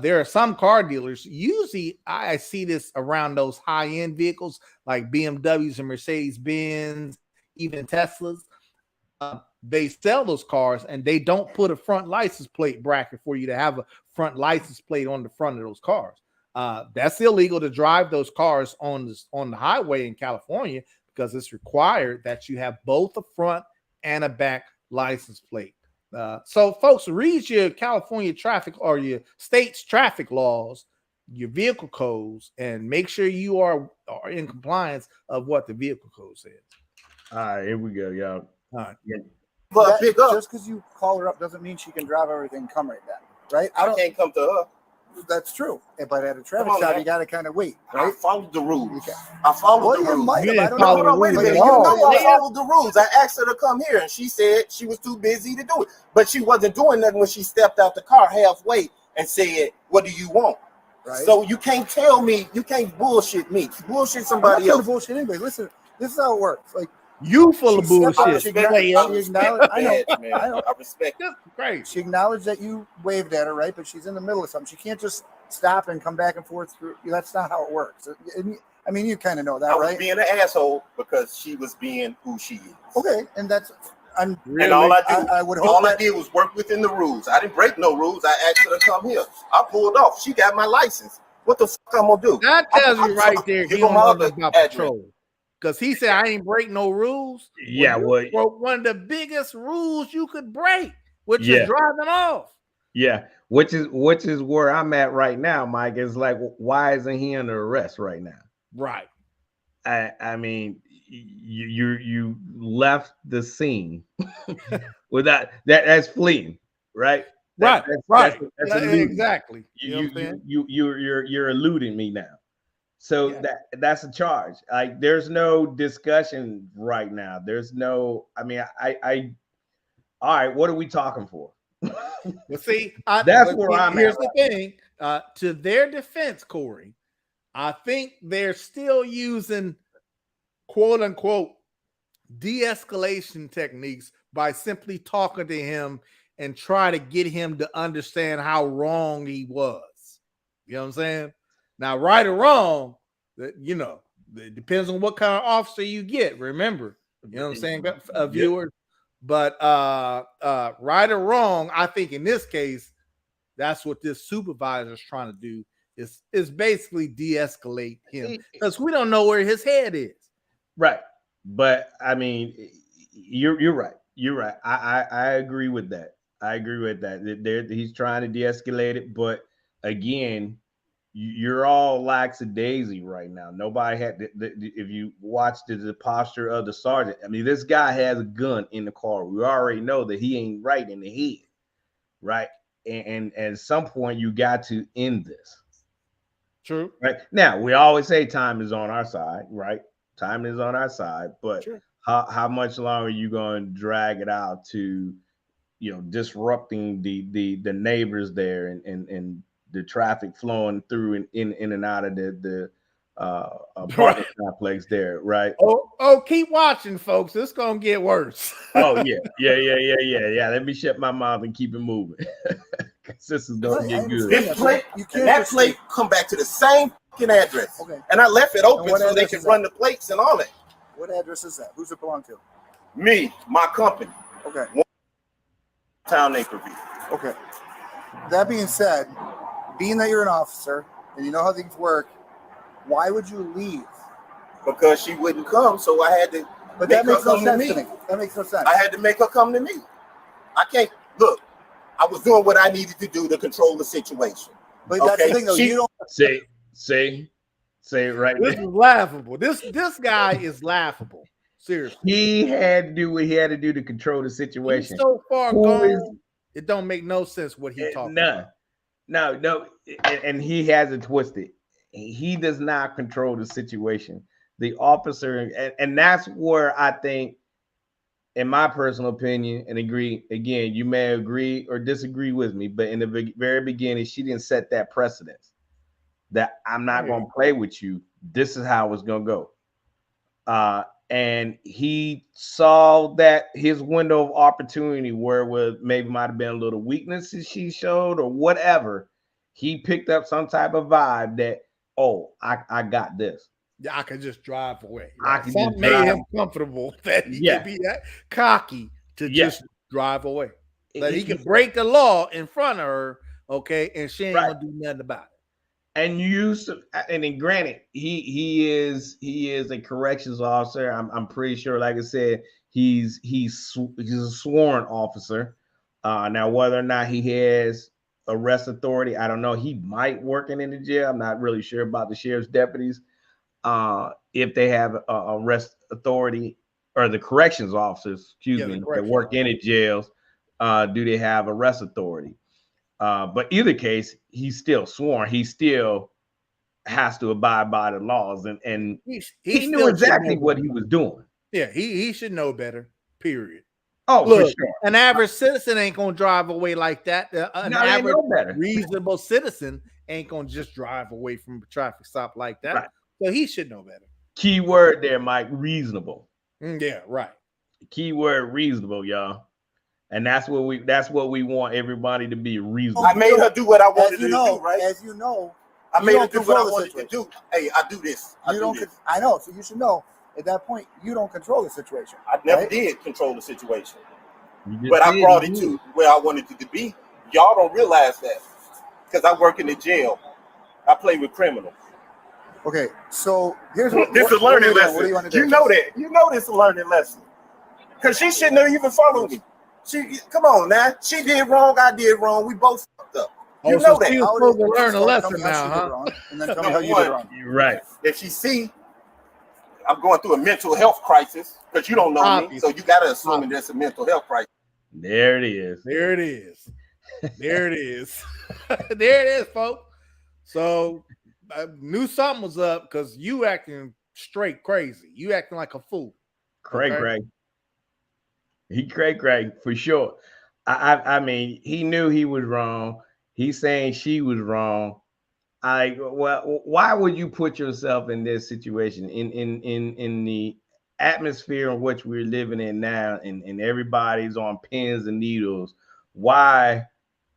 there are some car dealers. Usually, I see this around those high-end vehicles like BMWs and Mercedes-Benz, even Teslas. They sell those cars and they don't put a front license plate bracket for you to have a front license plate on the front of those cars. That's illegal to drive those cars on the highway in California because it's required that you have both a front and a back license plate. So folks, read your California traffic or your state's traffic laws, your vehicle codes, and make sure you are in compliance of what the vehicle code says. All right, here we go, y'all. All right. Yeah. But just because you call her up doesn't mean she can drive everything and come right back, right? I can't come to her. That's true. But at a traffic stop, you got to kind of wait, right? I followed the rules. I followed the rules. I don't know. Wait a minute. I followed the rules. I asked her to come here, and she said she was too busy to do it. But she wasn't doing nothing when she stepped out the car halfway and said, "What do you want?" Right. So you can't tell me. You can't bullshit me. Bullshit somebody else. Bullshit anyway. Listen, this is how it works. Like. You full of bullshit. I respect. That's great. She acknowledged that you waved at her, right? But she's in the middle of something. She can't just stop and come back and forth through. That's not how it works. I mean, you kind of know that, right? I was being an asshole because she was being who she is. Okay, and that's. And all I did was work within the rules. I didn't break no rules. I asked her to come here. I pulled off. She got my license. What the fuck I'm gonna do? That tells you right there. He don't know about patrol. Because he said, I ain't break no rules. Yeah, well, broke one of the biggest rules you could break, which is driving off. Yeah, which is where I'm at right now, Mike. Is like, why isn't he under arrest right now? Right. I mean, you left the scene without that's fleeing, right? Right. That's exactly. You're eluding me now. So Yeah. that's a charge. Like there's no discussion right now. There's no. I mean, I. All right, what are we talking for? Well, see, That's where I'm here's at. the thing. To their defense, Corey, I think they're still using quote unquote de-escalation techniques by simply talking to him and try to get him to understand how wrong he was. You know what I'm saying? Now, right or wrong, it depends on what kind of officer you get. Remember, you know what I'm saying, viewers. But right or wrong, I think in this case, that's what this supervisor is trying to do is basically de-escalate him because we don't know where his head is. Right. But I mean, you're right. You're right. I agree with that. I agree with that. He's trying to de-escalate it, but again, you're all lackadaisy right now. Nobody had. If you watch the posture of the sergeant, I mean, this guy has a gun in the car. We already know that he ain't right in the head, right? And at some point, you got to end this. True. Right now, we always say time is on our side, right? Time is on our side, but sure. how much longer are you going to drag it out to, disrupting the neighbors there and the traffic flowing through and in and out of the apartment complex there, right? Oh, keep watching, folks. It's gonna get worse. Oh yeah. Let me shut my mouth and keep it moving. This is gonna get good. This plate, that plate come back to the same address. Okay. And I left it open so they can run the plates and all that. What address is that? Who's it belong to? Me, my company. Okay. Town Naperville. Okay. That being said, being that you're an officer and you know how things work, why would you leave? Because she wouldn't come, so I had to. But that makes no sense to me. That makes no sense. I had to make her come to me. I can't look. I was doing what I needed to do to control the situation. But that's the thing, though. You don't say it right. This is laughable. This guy is laughable. Seriously, he had to do what he had to do to control the situation. He's so far gone, it don't make no sense what he talking about. No, and he has it twisted. He does not control the situation. The officer, and that's where I think, in my personal opinion, and agree, again, you may agree or disagree with me, but in the very beginning, she didn't set that precedence that I'm not going to play with you. This is how it's going to go. And he saw that his window of opportunity where maybe might have been a little weaknesses she showed or whatever. He picked up some type of vibe that, I got this. Yeah, I could just drive away. Something made him comfortable that he could be that cocky to just drive away. That he could break the law in front of her, okay, and she ain't gonna do nothing about it. And then granted, he is a corrections officer. I'm pretty sure, like I said, he's a sworn officer. Now whether or not he has arrest authority, I don't know. He might working in the jail. I'm not really sure about the sheriff's deputies. If they have arrest authority, or the corrections officers, that work in the jails, do they have arrest authority? But either case, he's still sworn. He still has to abide by the laws, and he knew exactly what he was doing. Yeah, he should know better. Period. Oh, look, for sure. An average citizen ain't gonna drive away like that. An average reasonable citizen ain't gonna just drive away from a traffic stop like that. Right. So he should know better. Key word there, Mike. Reasonable. Yeah, right. Key word reasonable, y'all. And that's what we want everybody to be reasonable. I made her do what I wanted to do, right? As you know, I made her do what I wanted to do. Hey, I do this. I know. So you should know at that point you don't control the situation. I never did control the situation, but I brought it to where I wanted it to be. Y'all don't realize that because I work in the jail. I play with criminals. Okay, so here's this is a learning lesson. What do you want to do? You know that. You know this is a learning lesson because she shouldn't have even followed me. Come on now. She did wrong. I did wrong. We both fucked up. You know that. She was supposed to learn a lesson now, huh? And then tell me how you did wrong. You're right. If she see I'm going through a mental health crisis because you don't know me, so you got to assume there's a mental health crisis. There it is. There it is. There it is. There it is, folks. So I knew something was up because you acting straight crazy. You acting like a fool. Cray. He cray for sure. I mean, he knew he was wrong. He's saying she was wrong. Well, why would you put yourself in this situation in the atmosphere in which we're living in now, and everybody's on pins and needles? Why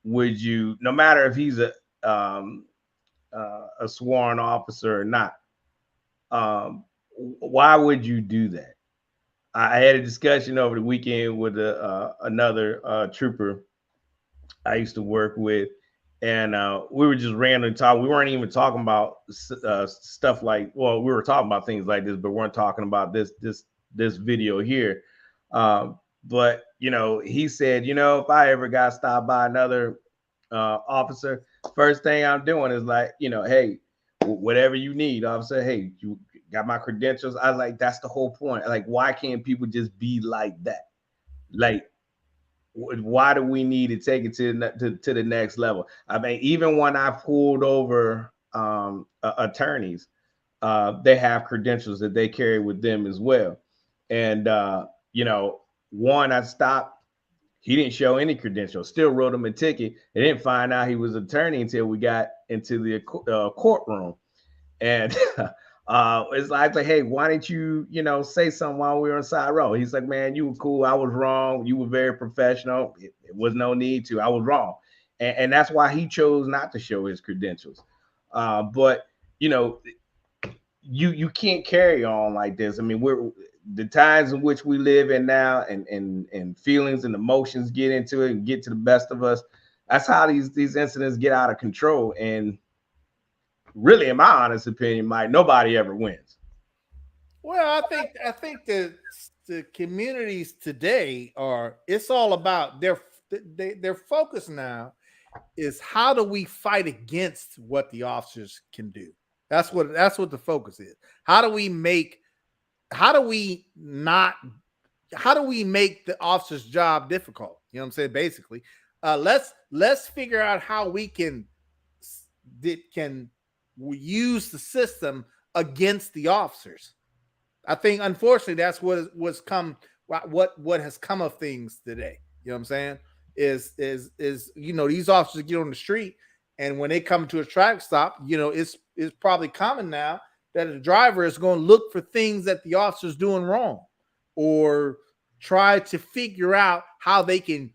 would you, no matter if he's a sworn officer or not, why would you do that? I had a discussion over the weekend with another trooper I used to work with, and we were just randomly talking. We weren't even talking about stuff like, well, we were talking about things like this, but weren't talking about this video here. But he said, if I ever got stopped by another officer, first thing I'm doing is like, hey, whatever you need, officer. Hey, you got my credentials. I was like, that's the whole point. Like, why can't people just be like that? Like, why do we need to take it to the next level? I mean, even when I pulled over attorneys, they have credentials that they carry with them as well. And one, I stopped. He didn't show any credentials. Still wrote him a ticket. They didn't find out he was an attorney until we got into the courtroom. And it's like, hey, why didn't you, say something while we were on side road? He's like, man, you were cool. I was wrong. You were very professional. It was no need to. I was wrong. And that's why he chose not to show his credentials. But, you can't carry on like this. I mean, the times in which we live in now, and feelings and emotions get into it and get to the best of us. That's how these incidents get out of control. And really, in my honest opinion, Mike, nobody ever wins. Well, I think the communities today it's all about their focus now is how do we fight against what the officers can do? That's what the focus is. How do we make the officer's job difficult? You know what I'm saying? Basically, let's figure out how we can use the system against the officers. I think, unfortunately, that's what has come of things today. You know what I'm saying? Is these officers get on the street, and when they come to a traffic stop, it's probably common now that a driver is going to look for things that the officer's doing wrong, or try to figure out how they can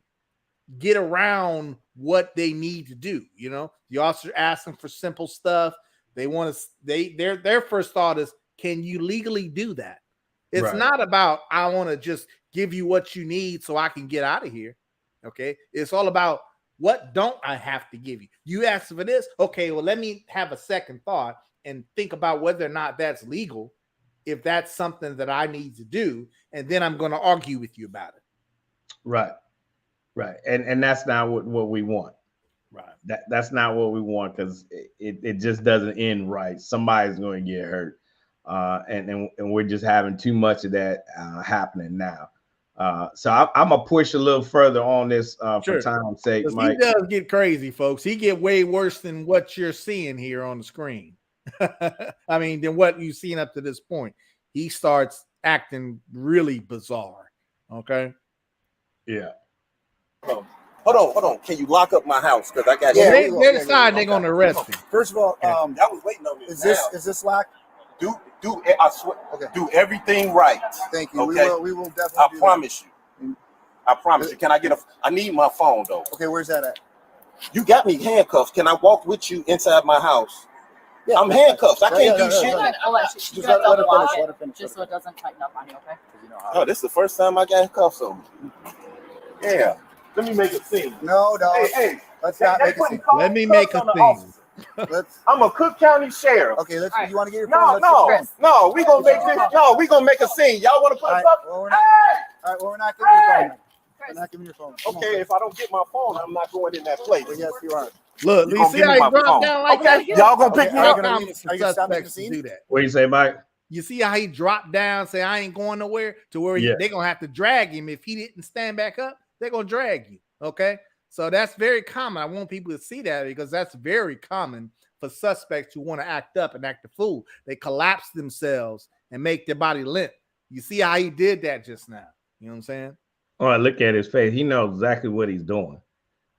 get around what they need to do. The officer asking for simple stuff. They want to. Their first thought is, can you legally do that? It's right. Not about, I want to just give you what you need so I can get out of here. Okay, it's all about, what don't I have to give you? You asked for this. Okay, well, let me have a second thought and think about whether or not that's legal, if that's something that I need to do, and then I'm going to argue with you about it. Right. And that's not what we want. Right. That's not what we want, because it just doesn't end right. Somebody's going to get hurt. And we're just having too much of that happening now. So I'm gonna push a little further on this for time's sake, Mike. He does get crazy, folks. He get way worse than what you're seeing here on the screen. I mean, than what you've seen up to this point. He starts acting really bizarre. Okay. Yeah. Hold on. Can you lock up my house? Because I got. Yeah, they decide they're gonna arrest him. First of all, I was waiting on this. Is this locked? I swear. Okay. Do everything right. Thank you. Okay? We will definitely. I promise you. I promise you. Can I get I need my phone though. Okay, where's that at? You got me handcuffed. Can I walk with you inside my house? Yeah, I'm handcuffed. I can't do shit. Just let her finish. Just so it doesn't tighten up on you, okay? Oh, this is the first time I got cuffs on me. Yeah. Let me make a scene. No. Hey. Let's not make a scene. Let me make a scene. I'm a Cook County sheriff. Okay, you want to get your phone? No. We gonna make this. No, we gonna make a scene. Y'all want to put us up? All right, we're not giving your phone. We're not giving your phone. Okay, if I don't get my phone, I'm not going in that place. Well, yes, you are. Look, you see how he dropped down like that? Y'all gonna pick me up? Are you gonna stop making a scene? Do that. What do you say, Mike? You see how he dropped down, say I ain't going nowhere, to where they're gonna have to drag him if he didn't stand back up. They're gonna drag you. Okay, so that's very common. I want people to see that, because that's very common for suspects who want to act up and act a fool. They collapse themselves and make their body limp. You see how he did that just now? You know what I'm saying? Oh, I look at his face. He knows exactly what he's doing.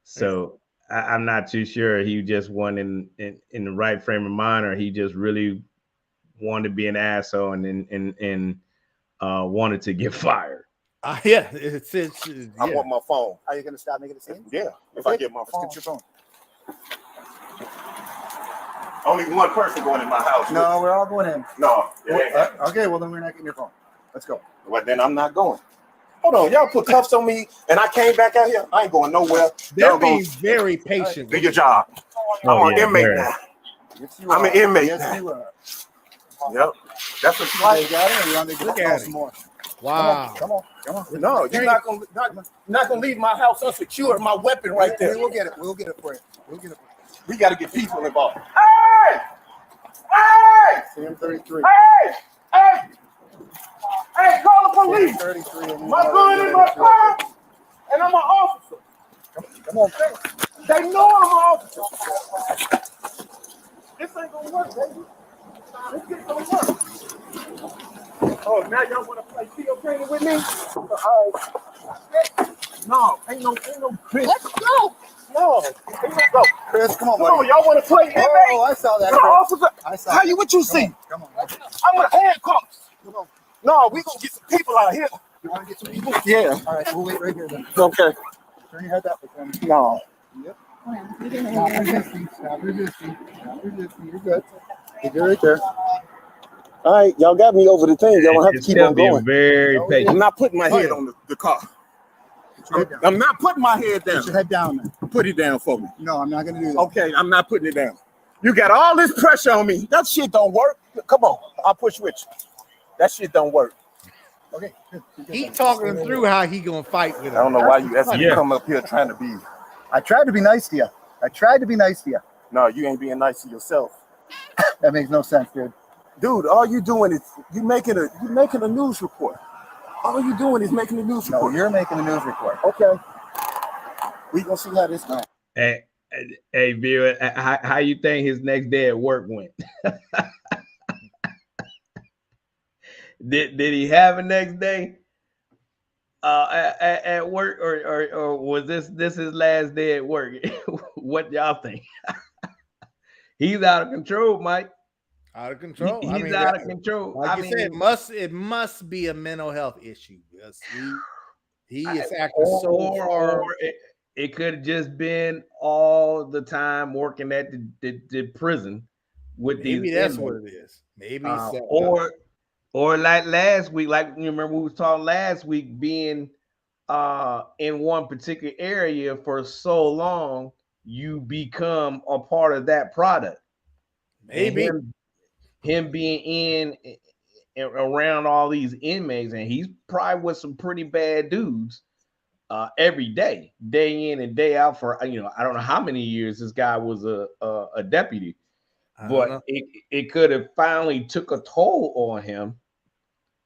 So I'm not too sure he just wasn't in the right frame of mind, or he just really wanted to be an asshole and wanted to get fired. Yeah, I want my phone. Are you going to stop making a scene? Yeah, if I get my phone. Let's get your phone. Only one person going in my house. No, we're all going in. No. it ain't happening. Okay, well then we're not getting your phone. Let's go. Well, then I'm not going. Hold on, y'all put cuffs on me, and I came back out here. I ain't going nowhere. They're Y'all being go very patient. do your job. I'm an inmate now. Yes, you I'm are. an inmate Yes, now. you are. Yep. That's what you You like. got it, or you want me to Look call at some it. more? Wow. Come on. No, you're not gonna leave my house unsecured. My weapon right there. We'll get it. We'll get it for you. We got to get people involved. Hey! Hey! CM33. Hey! Hey! Hey! Call the police! 33. My gun in my car, and I'm an officer. Come on. They know I'm an officer. This ain't gonna work, baby. This shit don't work. Oh, now y'all want to play field training with me? All right. No, ain't no Chris. Let's go. No, let's go. Chris, come on, Come on, buddy. y'all want to play inmate? Oh, I saw that. The Chris. officer. I saw How that. you? What you see? Come on. I'm with handcuffs. Come on. No, we gonna get some people out here. You want to get some people? Yeah. All right, we'll wait right here then. Okay. Turn your head that way for me. No. Yep. Stop resisting. Stop resisting. Stop resisting. You're good. You're good right there. All right, y'all got me over the thing. Y'all gonna have to It's keep still on being going. very No, patient. I'm not putting my head on the car. Put your head down. I'm not putting my head Put down. your head down, man. Put it down for me. No, I'm not going to do that. Okay, I'm not putting it down. You got all this pressure on me. That shit don't work. Come on, I'll push with you. That shit don't work. Okay. Good. He talking him through how he gonna fight with him. I don't know why you asked me to Yeah. come up here trying to be. I tried to be nice to you. No, you ain't being nice to yourself. That makes no sense, dude. Dude, all you doing is you making a news report. All you doing is making a news No, report. you're making a news report. Okay. We gonna see how this goes. Hey, Bill, how you think his next day at work went? Did he have a next day at work, or was this his last day at work? What y'all think? He's out of control, Mike. Out of control. He's out of control. Like you said, it must be a mental health issue because he is acting so far. Or it could have just been all the time working at the prison with these. Maybe that's inmates. what it is. Maybe so. Or like last week, like you remember we was talking last week, being in one particular area for so long, you become a part of that product. Maybe him being in around all these inmates, and he's probably with some pretty bad dudes every day in and day out for I don't know how many years this guy was a deputy, but it could have finally took a toll on him,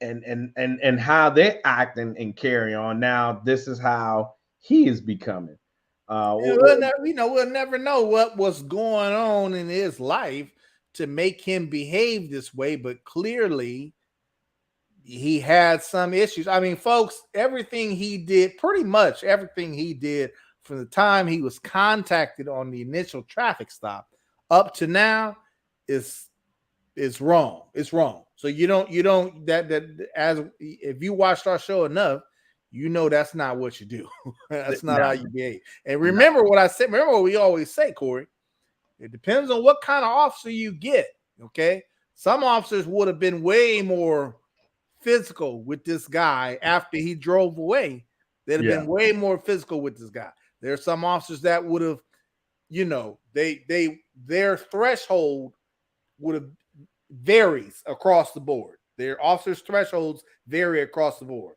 and how they act and carry on. Now this is how he is becoming. we'll never know what was going on in his life to make him behave this way, but clearly he had some issues. I mean, folks, pretty much everything he did from the time he was contacted on the initial traffic stop up to now is wrong. It's wrong. So you don't as if you watched our show enough, you know that's not what you do. That's not how you behave. And remember what I said. Remember what we always say, Corey. It depends on what kind of officer you get. Okay, some officers would have been way more physical with this guy after he drove away. They'd have been way more physical with this guy. There are some officers that would have, their threshold would have varies across the board. Their officers' thresholds vary across the board.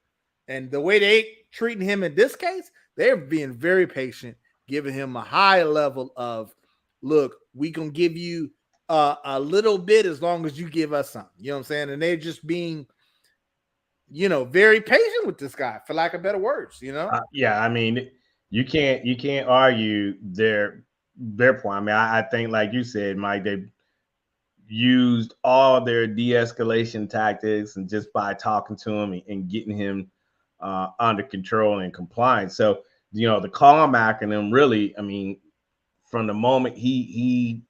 And the way they treating him in this case, they're being very patient, giving him a high level of, look, we can give you a little bit as long as you give us something. You know what I'm saying? And they're just being, very patient with this guy, for lack of better words. I mean, you can't argue their their point. I mean, I think, like you said, Mike, they used all their de-escalation tactics and just by talking to him and getting him under control and compliance. So, the calm acronym really, I mean, from the moment he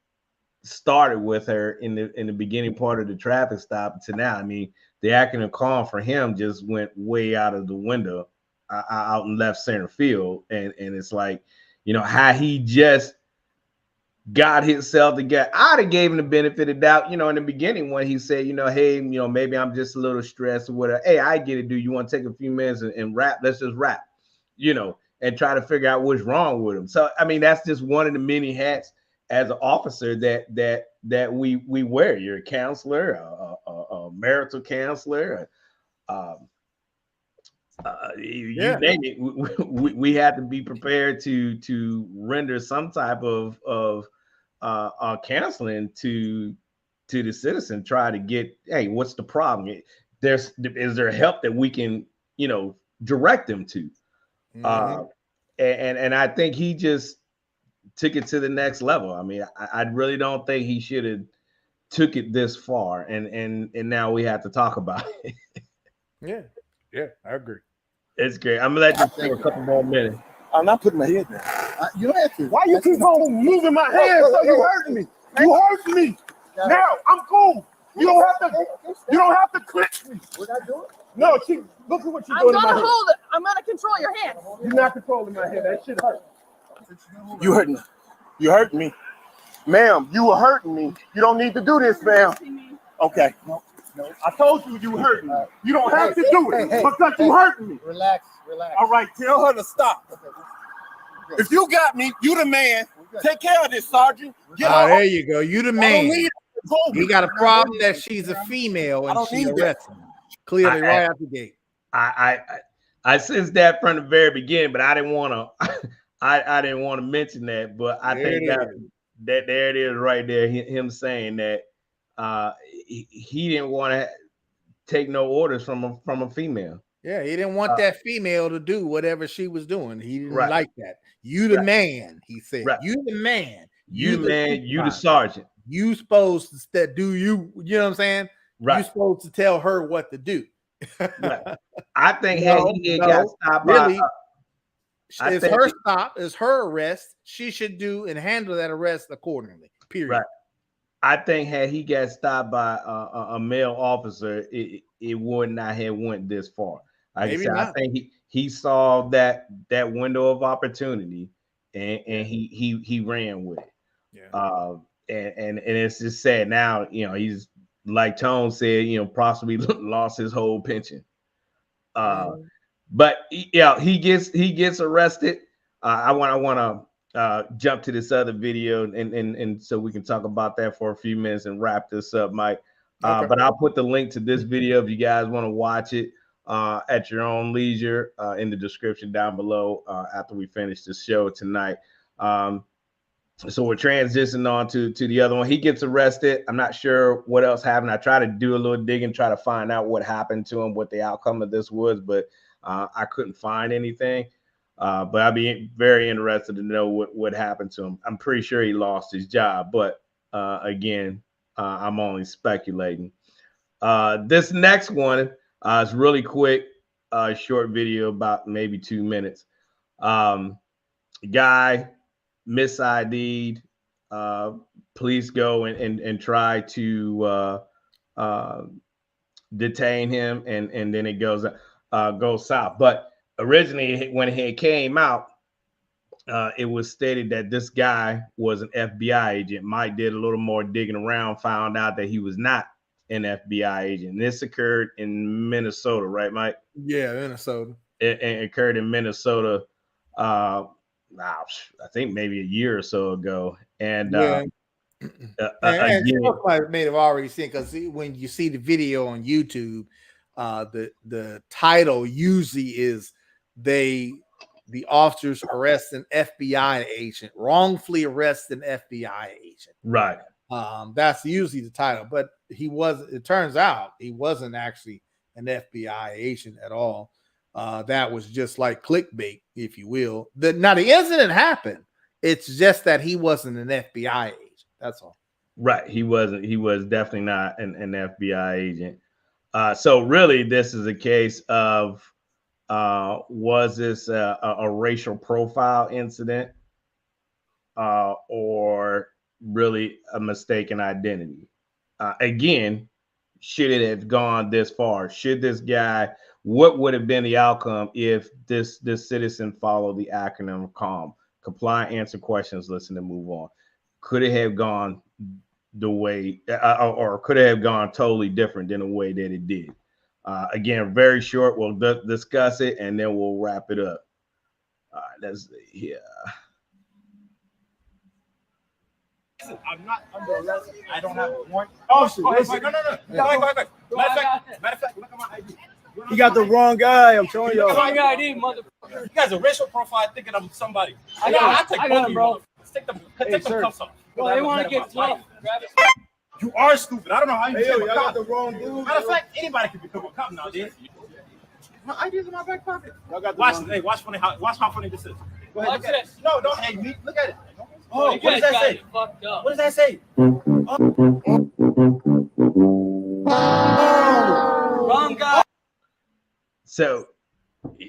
started with her in the beginning part of the traffic stop to now, I mean, the acronym calm for him just went way out of the window, out in left center field. And it's like, how he just got himself together. I'd have gave him the benefit of doubt, in the beginning when he said, hey, maybe I'm just a little stressed or whatever. Hey, I get it, dude. You want to take a few minutes and rap? Let's just rap, and try to figure out what's wrong with him. So, I mean, that's just one of the many hats as an officer that we wear. You're a counselor, a marital counselor, you name it. We had to be prepared to render some type of counseling to the citizen. Try to get, hey, what's the problem? Is there help that we can direct them to? And I think he just took it to the next level. I mean, I really don't think he should have took it this far. And now we have to talk about it. Yeah, I agree. It's great. I'm gonna let you for a couple more minutes. I'm not putting my head down. You don't have to. Why you keep on moving my hands? So you hurting me. You hurting me. Now I'm cool. You don't have to click me. What I doing? No, look at what you're I'm doing. gonna hold it. I'm gonna control your hand. You're not controlling my hand. That shit hurt. You hurting me. You hurting me. Ma'am, you were hurting me. You don't need to do this, ma'am. Okay. No. I told you hurting me. You don't have to do it because you hurting me. Relax. All right, tell her to stop. If you got me, you the man. Take care of this, Sergeant. There you go. You the man. You got a I problem that she's a female and she arrested him. Clearly, right out the gate. I sensed that from the very beginning, but I didn't want to. I didn't want to mention that, but I think that there it is right there. Him saying that he didn't want to take no orders from a female. Yeah, he didn't want that female to do whatever she was doing. He didn't like that. You the man, he said. Right. You the man. You the sergeant. You supposed to do you know what I'm saying? Right. You supposed to tell her what to do. Right. I think he got stopped by. It's her arrest. She should do and handle that arrest accordingly. Period. Right. I think had he got stopped by a male officer, it would not have went this far. Like I said, I think he saw that window of opportunity and he ran with it. Yeah. And it's just sad now. He's like Tone said. Possibly lost his whole pension. But he gets arrested. I want to jump to this other video and so we can talk about that for a few minutes and wrap this up, Mike. Okay. But I'll put the link to this video if you guys want to watch it at your own leisure in the description down below after we finish the show tonight. So we're transitioning on to the other one. He gets arrested. I'm not sure what else happened. I try to do a little digging, try to find out what happened to him, what the outcome of this was, but I couldn't find anything. But I'd be very interested to know what happened to him. I'm pretty sure he lost his job, but again, I'm only speculating. This next one is really quick, short video, about maybe 2 minutes. Guy misid'd. Police go and try to detain him, and then it goes south. But originally, when it came out, it was stated that this guy was an FBI agent. Mike did a little more digging around, found out that he was not an FBI agent. This occurred in Minnesota, right, Mike? Yeah, Minnesota. It occurred in Minnesota. I think maybe a year or so ago. And and may have already seen, because when you see the video on YouTube, the title usually is the officers arrest an FBI agent, wrongfully arrest an FBI agent. Right. That's usually the title, but it turns out he wasn't actually an FBI agent at all. That was just like clickbait, if you will. Now the incident happened It's just that he wasn't an FBI agent. That's all. Right. He wasn't. He was definitely not an FBI agent. So really, this is a case of was this a racial profile incident or really a mistaken identity? Again, should it have gone this far? Should this guy? What would have been the outcome if this citizen followed the acronym CALM? Comply, answer questions, listen, and move on. Could it have gone the way, or could it have gone totally different than the way that it did? Again, very short. We'll discuss it and then we'll wrap it up. All right, let's see here. I'm not under arrest. I don't have a warrant. Oh, shit. No. Matter of fact, look at my ID. You got the wrong guy. I'm telling you. Look at my ID, motherfucker. You guys a racial profile thinking I'm somebody. I take both of you, bro. Take them cuffs off. Well, they want to get tough. You are stupid. I don't know how you Hey, y'all got the wrong dude. Matter of fact, anybody can become a cop nowadays. My ID's in my back pocket. Watch how funny this is. Go ahead. Look at it. No, don't hate me. Look at it. Oh, what does that say? What does that say? Wrong guy. So,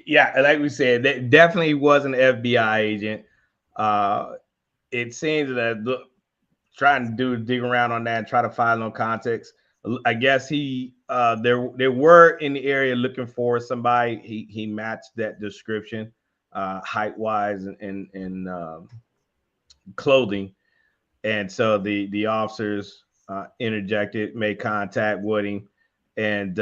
yeah, like we said, that definitely was an FBI agent. It seems that trying to dig around on that and try to find no context. I guess they were in the area looking for somebody. He matched that description, height wise and clothing, and so the officers interjected, made contact with him, and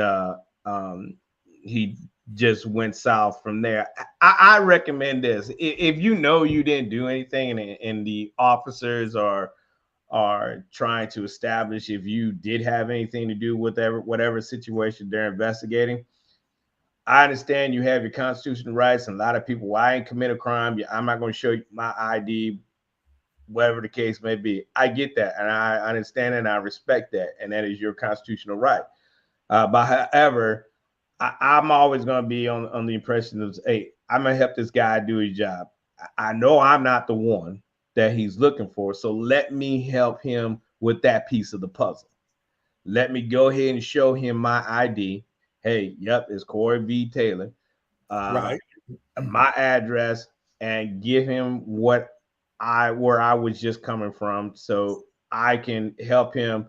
he just went south from there. I recommend this. If you know you didn't do anything and the officers are trying to establish if you did have anything to do with whatever situation they're investigating, I understand you have your constitutional rights, and a lot of people, well, I ain't commit a crime. I'm not going to show you my ID, whatever the case may be. I get that, and I understand and I respect that, and that is your constitutional right. But however, I'm always going to be on the impression of, hey, I'm going to help this guy do his job. I know I'm not the one that he's looking for, so let me help him with that piece of the puzzle. Let me go ahead and show him my ID. Hey, yep, it's Corey V. Taylor. Right. My address, and give him where I was just coming from, so I can help him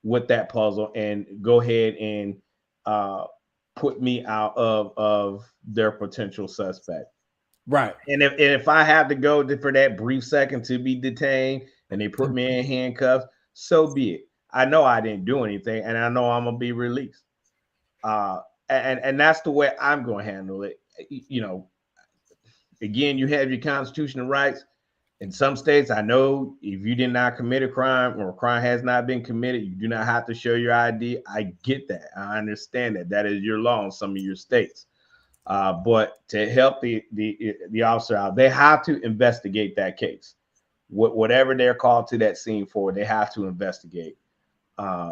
with that puzzle and go ahead and put me out of their potential suspect. Right. And if I have to go for that brief second to be detained and they put me in handcuffs, so be it. I know I didn't do anything, and I know I'm gonna be released. And that's the way I'm gonna handle it. You know, again, you have your constitutional rights. In some states, I know if you did not commit a crime or a crime has not been committed, you do not have to show your ID. I get that. I understand that. That is your law in some of your states. But to help the officer out, they have to investigate that case. Whatever they're called to that scene for, they have to investigate.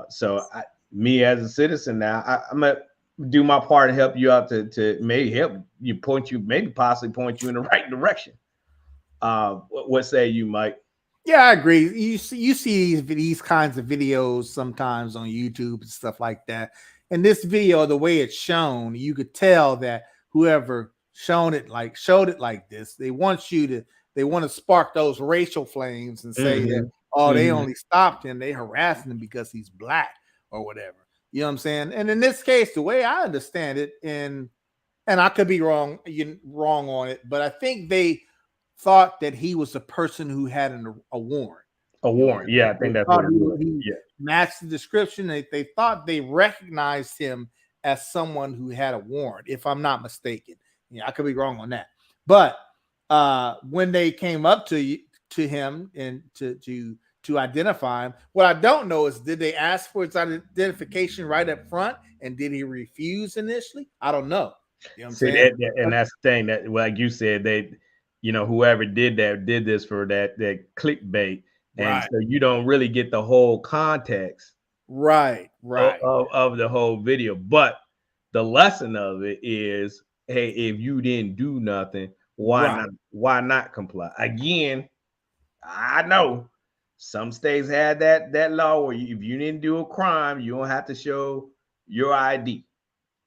So me as a citizen now, I'm gonna do my part to help you out to maybe help you possibly point you in the right direction. What say you, Mike? Yeah, I agree. You see these kinds of videos sometimes on YouTube and stuff like that. And this video, the way it's shown, you could tell that whoever showed it like this, they want to spark those racial flames and say that, oh, they only stopped him, they harassed him because he's black or whatever. You know what I'm saying? And in this case, the way I understand it, and I could be wrong on it, but I think they thought that he was a person who had a warrant. A warrant, yeah, I think that's what it was. He matched the description. They thought they recognized him as someone who had a warrant, if I'm not mistaken. Yeah, I could be wrong on that. But when they came up to him and to identify him, what I don't know is, did they ask for his identification right up front, and did he refuse initially? I don't know. You know what I'm saying? And that's the thing that, like you said, they, you know, whoever did this for that clickbait, and right. So you don't really get the whole context, right, of the whole video. But the lesson of it is, hey, if you didn't do nothing, why not comply? Again, I know some states had that law where if you didn't do a crime, you don't have to show your ID.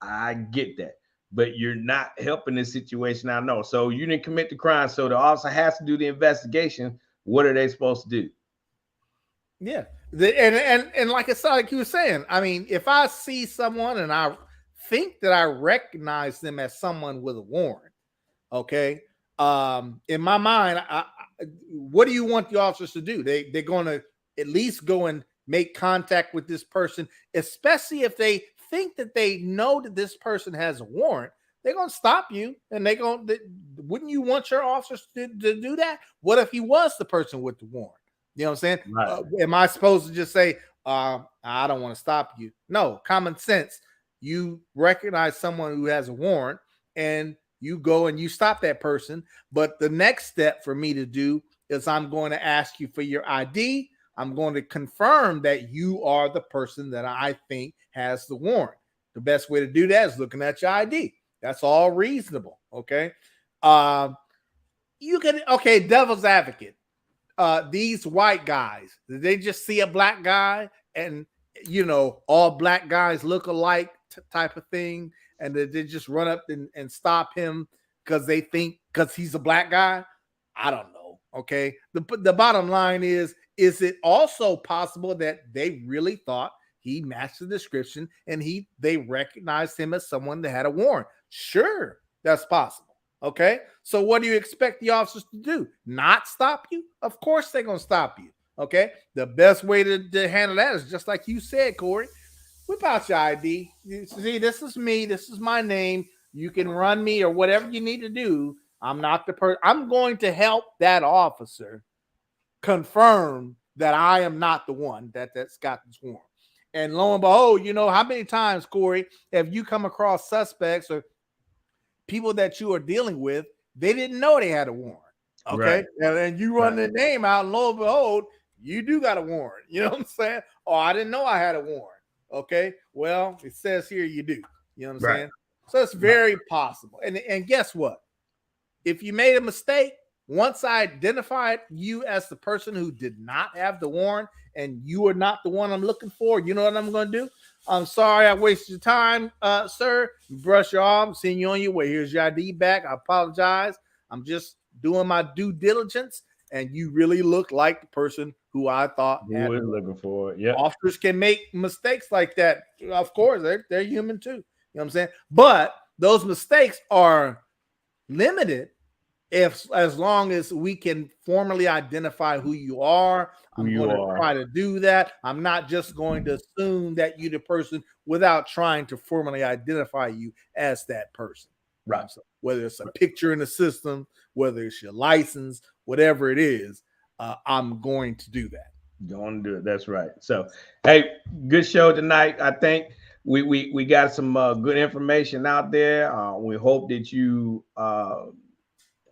I get that, but you're not helping this situation. I know. So you didn't commit the crime, so the officer has to do the investigation. What are they supposed to do? Yeah. And like I said, like you were saying, I mean, if I see someone and I think that I recognize them as someone with a warrant, okay, in my mind, what do you want the officers to do? They're going to at least go and make contact with this person, especially if they think that they know that this person has a warrant. They're going to stop you, and wouldn't you want your officers to do that? What if he was the person with the warrant? You know what I'm saying? Right. Am I supposed to just say, I don't want to stop you? No, common sense. You recognize someone who has a warrant and you go and you stop that person. But the next step for me to do is I'm going to ask you for your ID. I'm going to confirm that you are the person that I think has the warrant. The best way to do that is looking at your ID. That's all reasonable. Okay. Devil's advocate. These white guys, they just see a black guy and, all black guys look alike type of thing. And they just run up and stop him because they think because he's a black guy. I don't know. Okay. The bottom line is it also possible that they really thought he matched the description and they recognized him as someone that had a warrant? Sure, that's possible. Okay, so what do you expect the officers to do? Not stop you? Of course they're going to stop you. Okay, the best way to handle that is just like you said, Corey. Whip out your ID. See, this is me. This is my name. You can run me or whatever you need to do. I'm not the person. I'm going to help that officer confirm that I am not the one that's got this warrant. And lo and behold, how many times, Corey, have you come across suspects or people that you are dealing with, they didn't know they had a warrant. Okay. Right. And you run the name out, and lo and behold, you do got a warrant. You know what I'm saying? Oh, I didn't know I had a warrant. Okay. Well, it says here you do. You know what I'm saying? So it's very possible. And guess what? If you made a mistake, once I identified you as the person who did not have the warrant and you are not the one I'm looking for, you know what I'm going to do? I'm sorry I wasted your time, sir. Brush your arm, send you on your way. Here's your ID back. I apologize. I'm just doing my due diligence, and you really look like the person who I thought you were looking for. Yeah, officers can make mistakes like that. Of course, they're human too. You know what I'm saying? But those mistakes are limited as long as we can formally identify who you are. I'm going to try to do that. I'm not just going to assume that you're the person without trying to formally identify you as that person. Right. So whether it's a picture in the system, whether it's your license, whatever it is, I'm going to do that. Going to do it. That's right. So, hey, good show tonight. I think we got some good information out there. We hope that you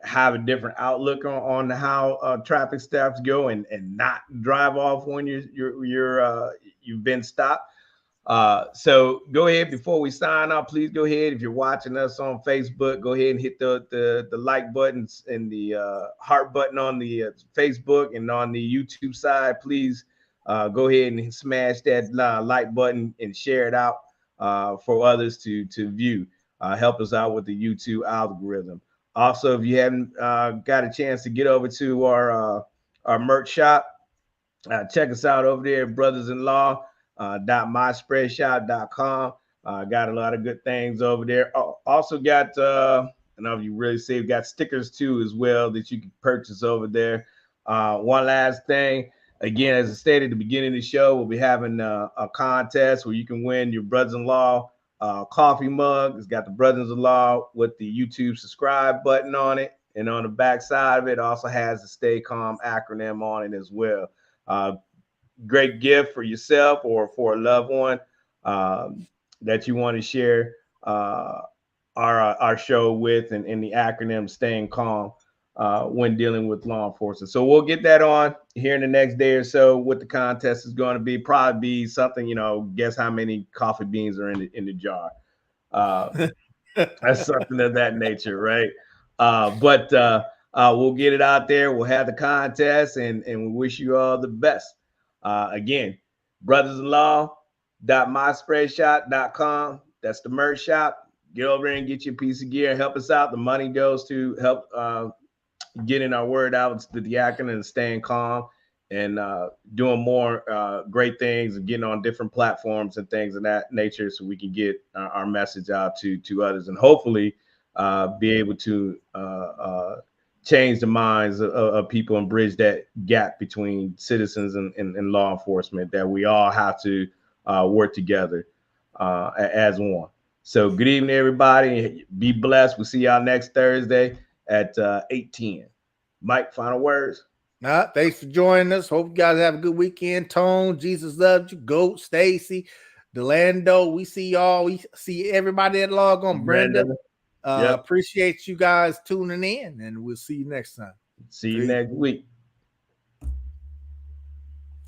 have a different outlook on how traffic stops go and not drive off when you've been stopped. So go ahead before we sign off. Please go ahead. If you're watching us on Facebook, go ahead and hit the like buttons and the heart button on the Facebook and on the YouTube side. Please go ahead and smash that like button and share it out for others to view. Help us out with the YouTube algorithm. Also, if you haven't got a chance to get over to our merch shop, check us out over there at Brothas-in-law. .myspreadshop.com. Got a lot of good things over there. Also got, I know if you really say, we've got stickers too as well that you can purchase over there. One last thing, again, as I stated at the beginning of the show, we'll be having a contest where you can win your Brothers-in-law coffee mug. It's got the Brothers-in-law with the YouTube subscribe button on it, and on the back side of it also has the Stay Calm acronym on it as well. Great gift for yourself or for a loved one that you want to share our show with, and the acronym Staying Calm when dealing with law enforcement. So we'll get that on here in the next day or so. What the contest is going to be, probably be something, guess how many coffee beans are in the jar. That's something of that nature, right? But we'll get it out there. We'll have the contest, and we wish you all the best. Again, brothers-in-law.myspreadshop.com. That's the merch shop. Get over there and get your piece of gear and help us out. The money goes to help getting our word out to the diaconate and staying calm and doing more great things and getting on different platforms and things of that nature so we can get our message out to others and hopefully be able to change the minds of people and bridge that gap between citizens and law enforcement, that we all have to work together as one. So good evening, everybody. Be blessed. We'll see y'all next Thursday at 8:10. Mike, final words? Thanks for joining us. Hope you guys have a good weekend. Tone, Jesus loves you. Goat, Stacy, Delando. We see y'all. We see everybody that log on. Brenda. Appreciate you guys tuning in, and we'll see you next time. See you next week.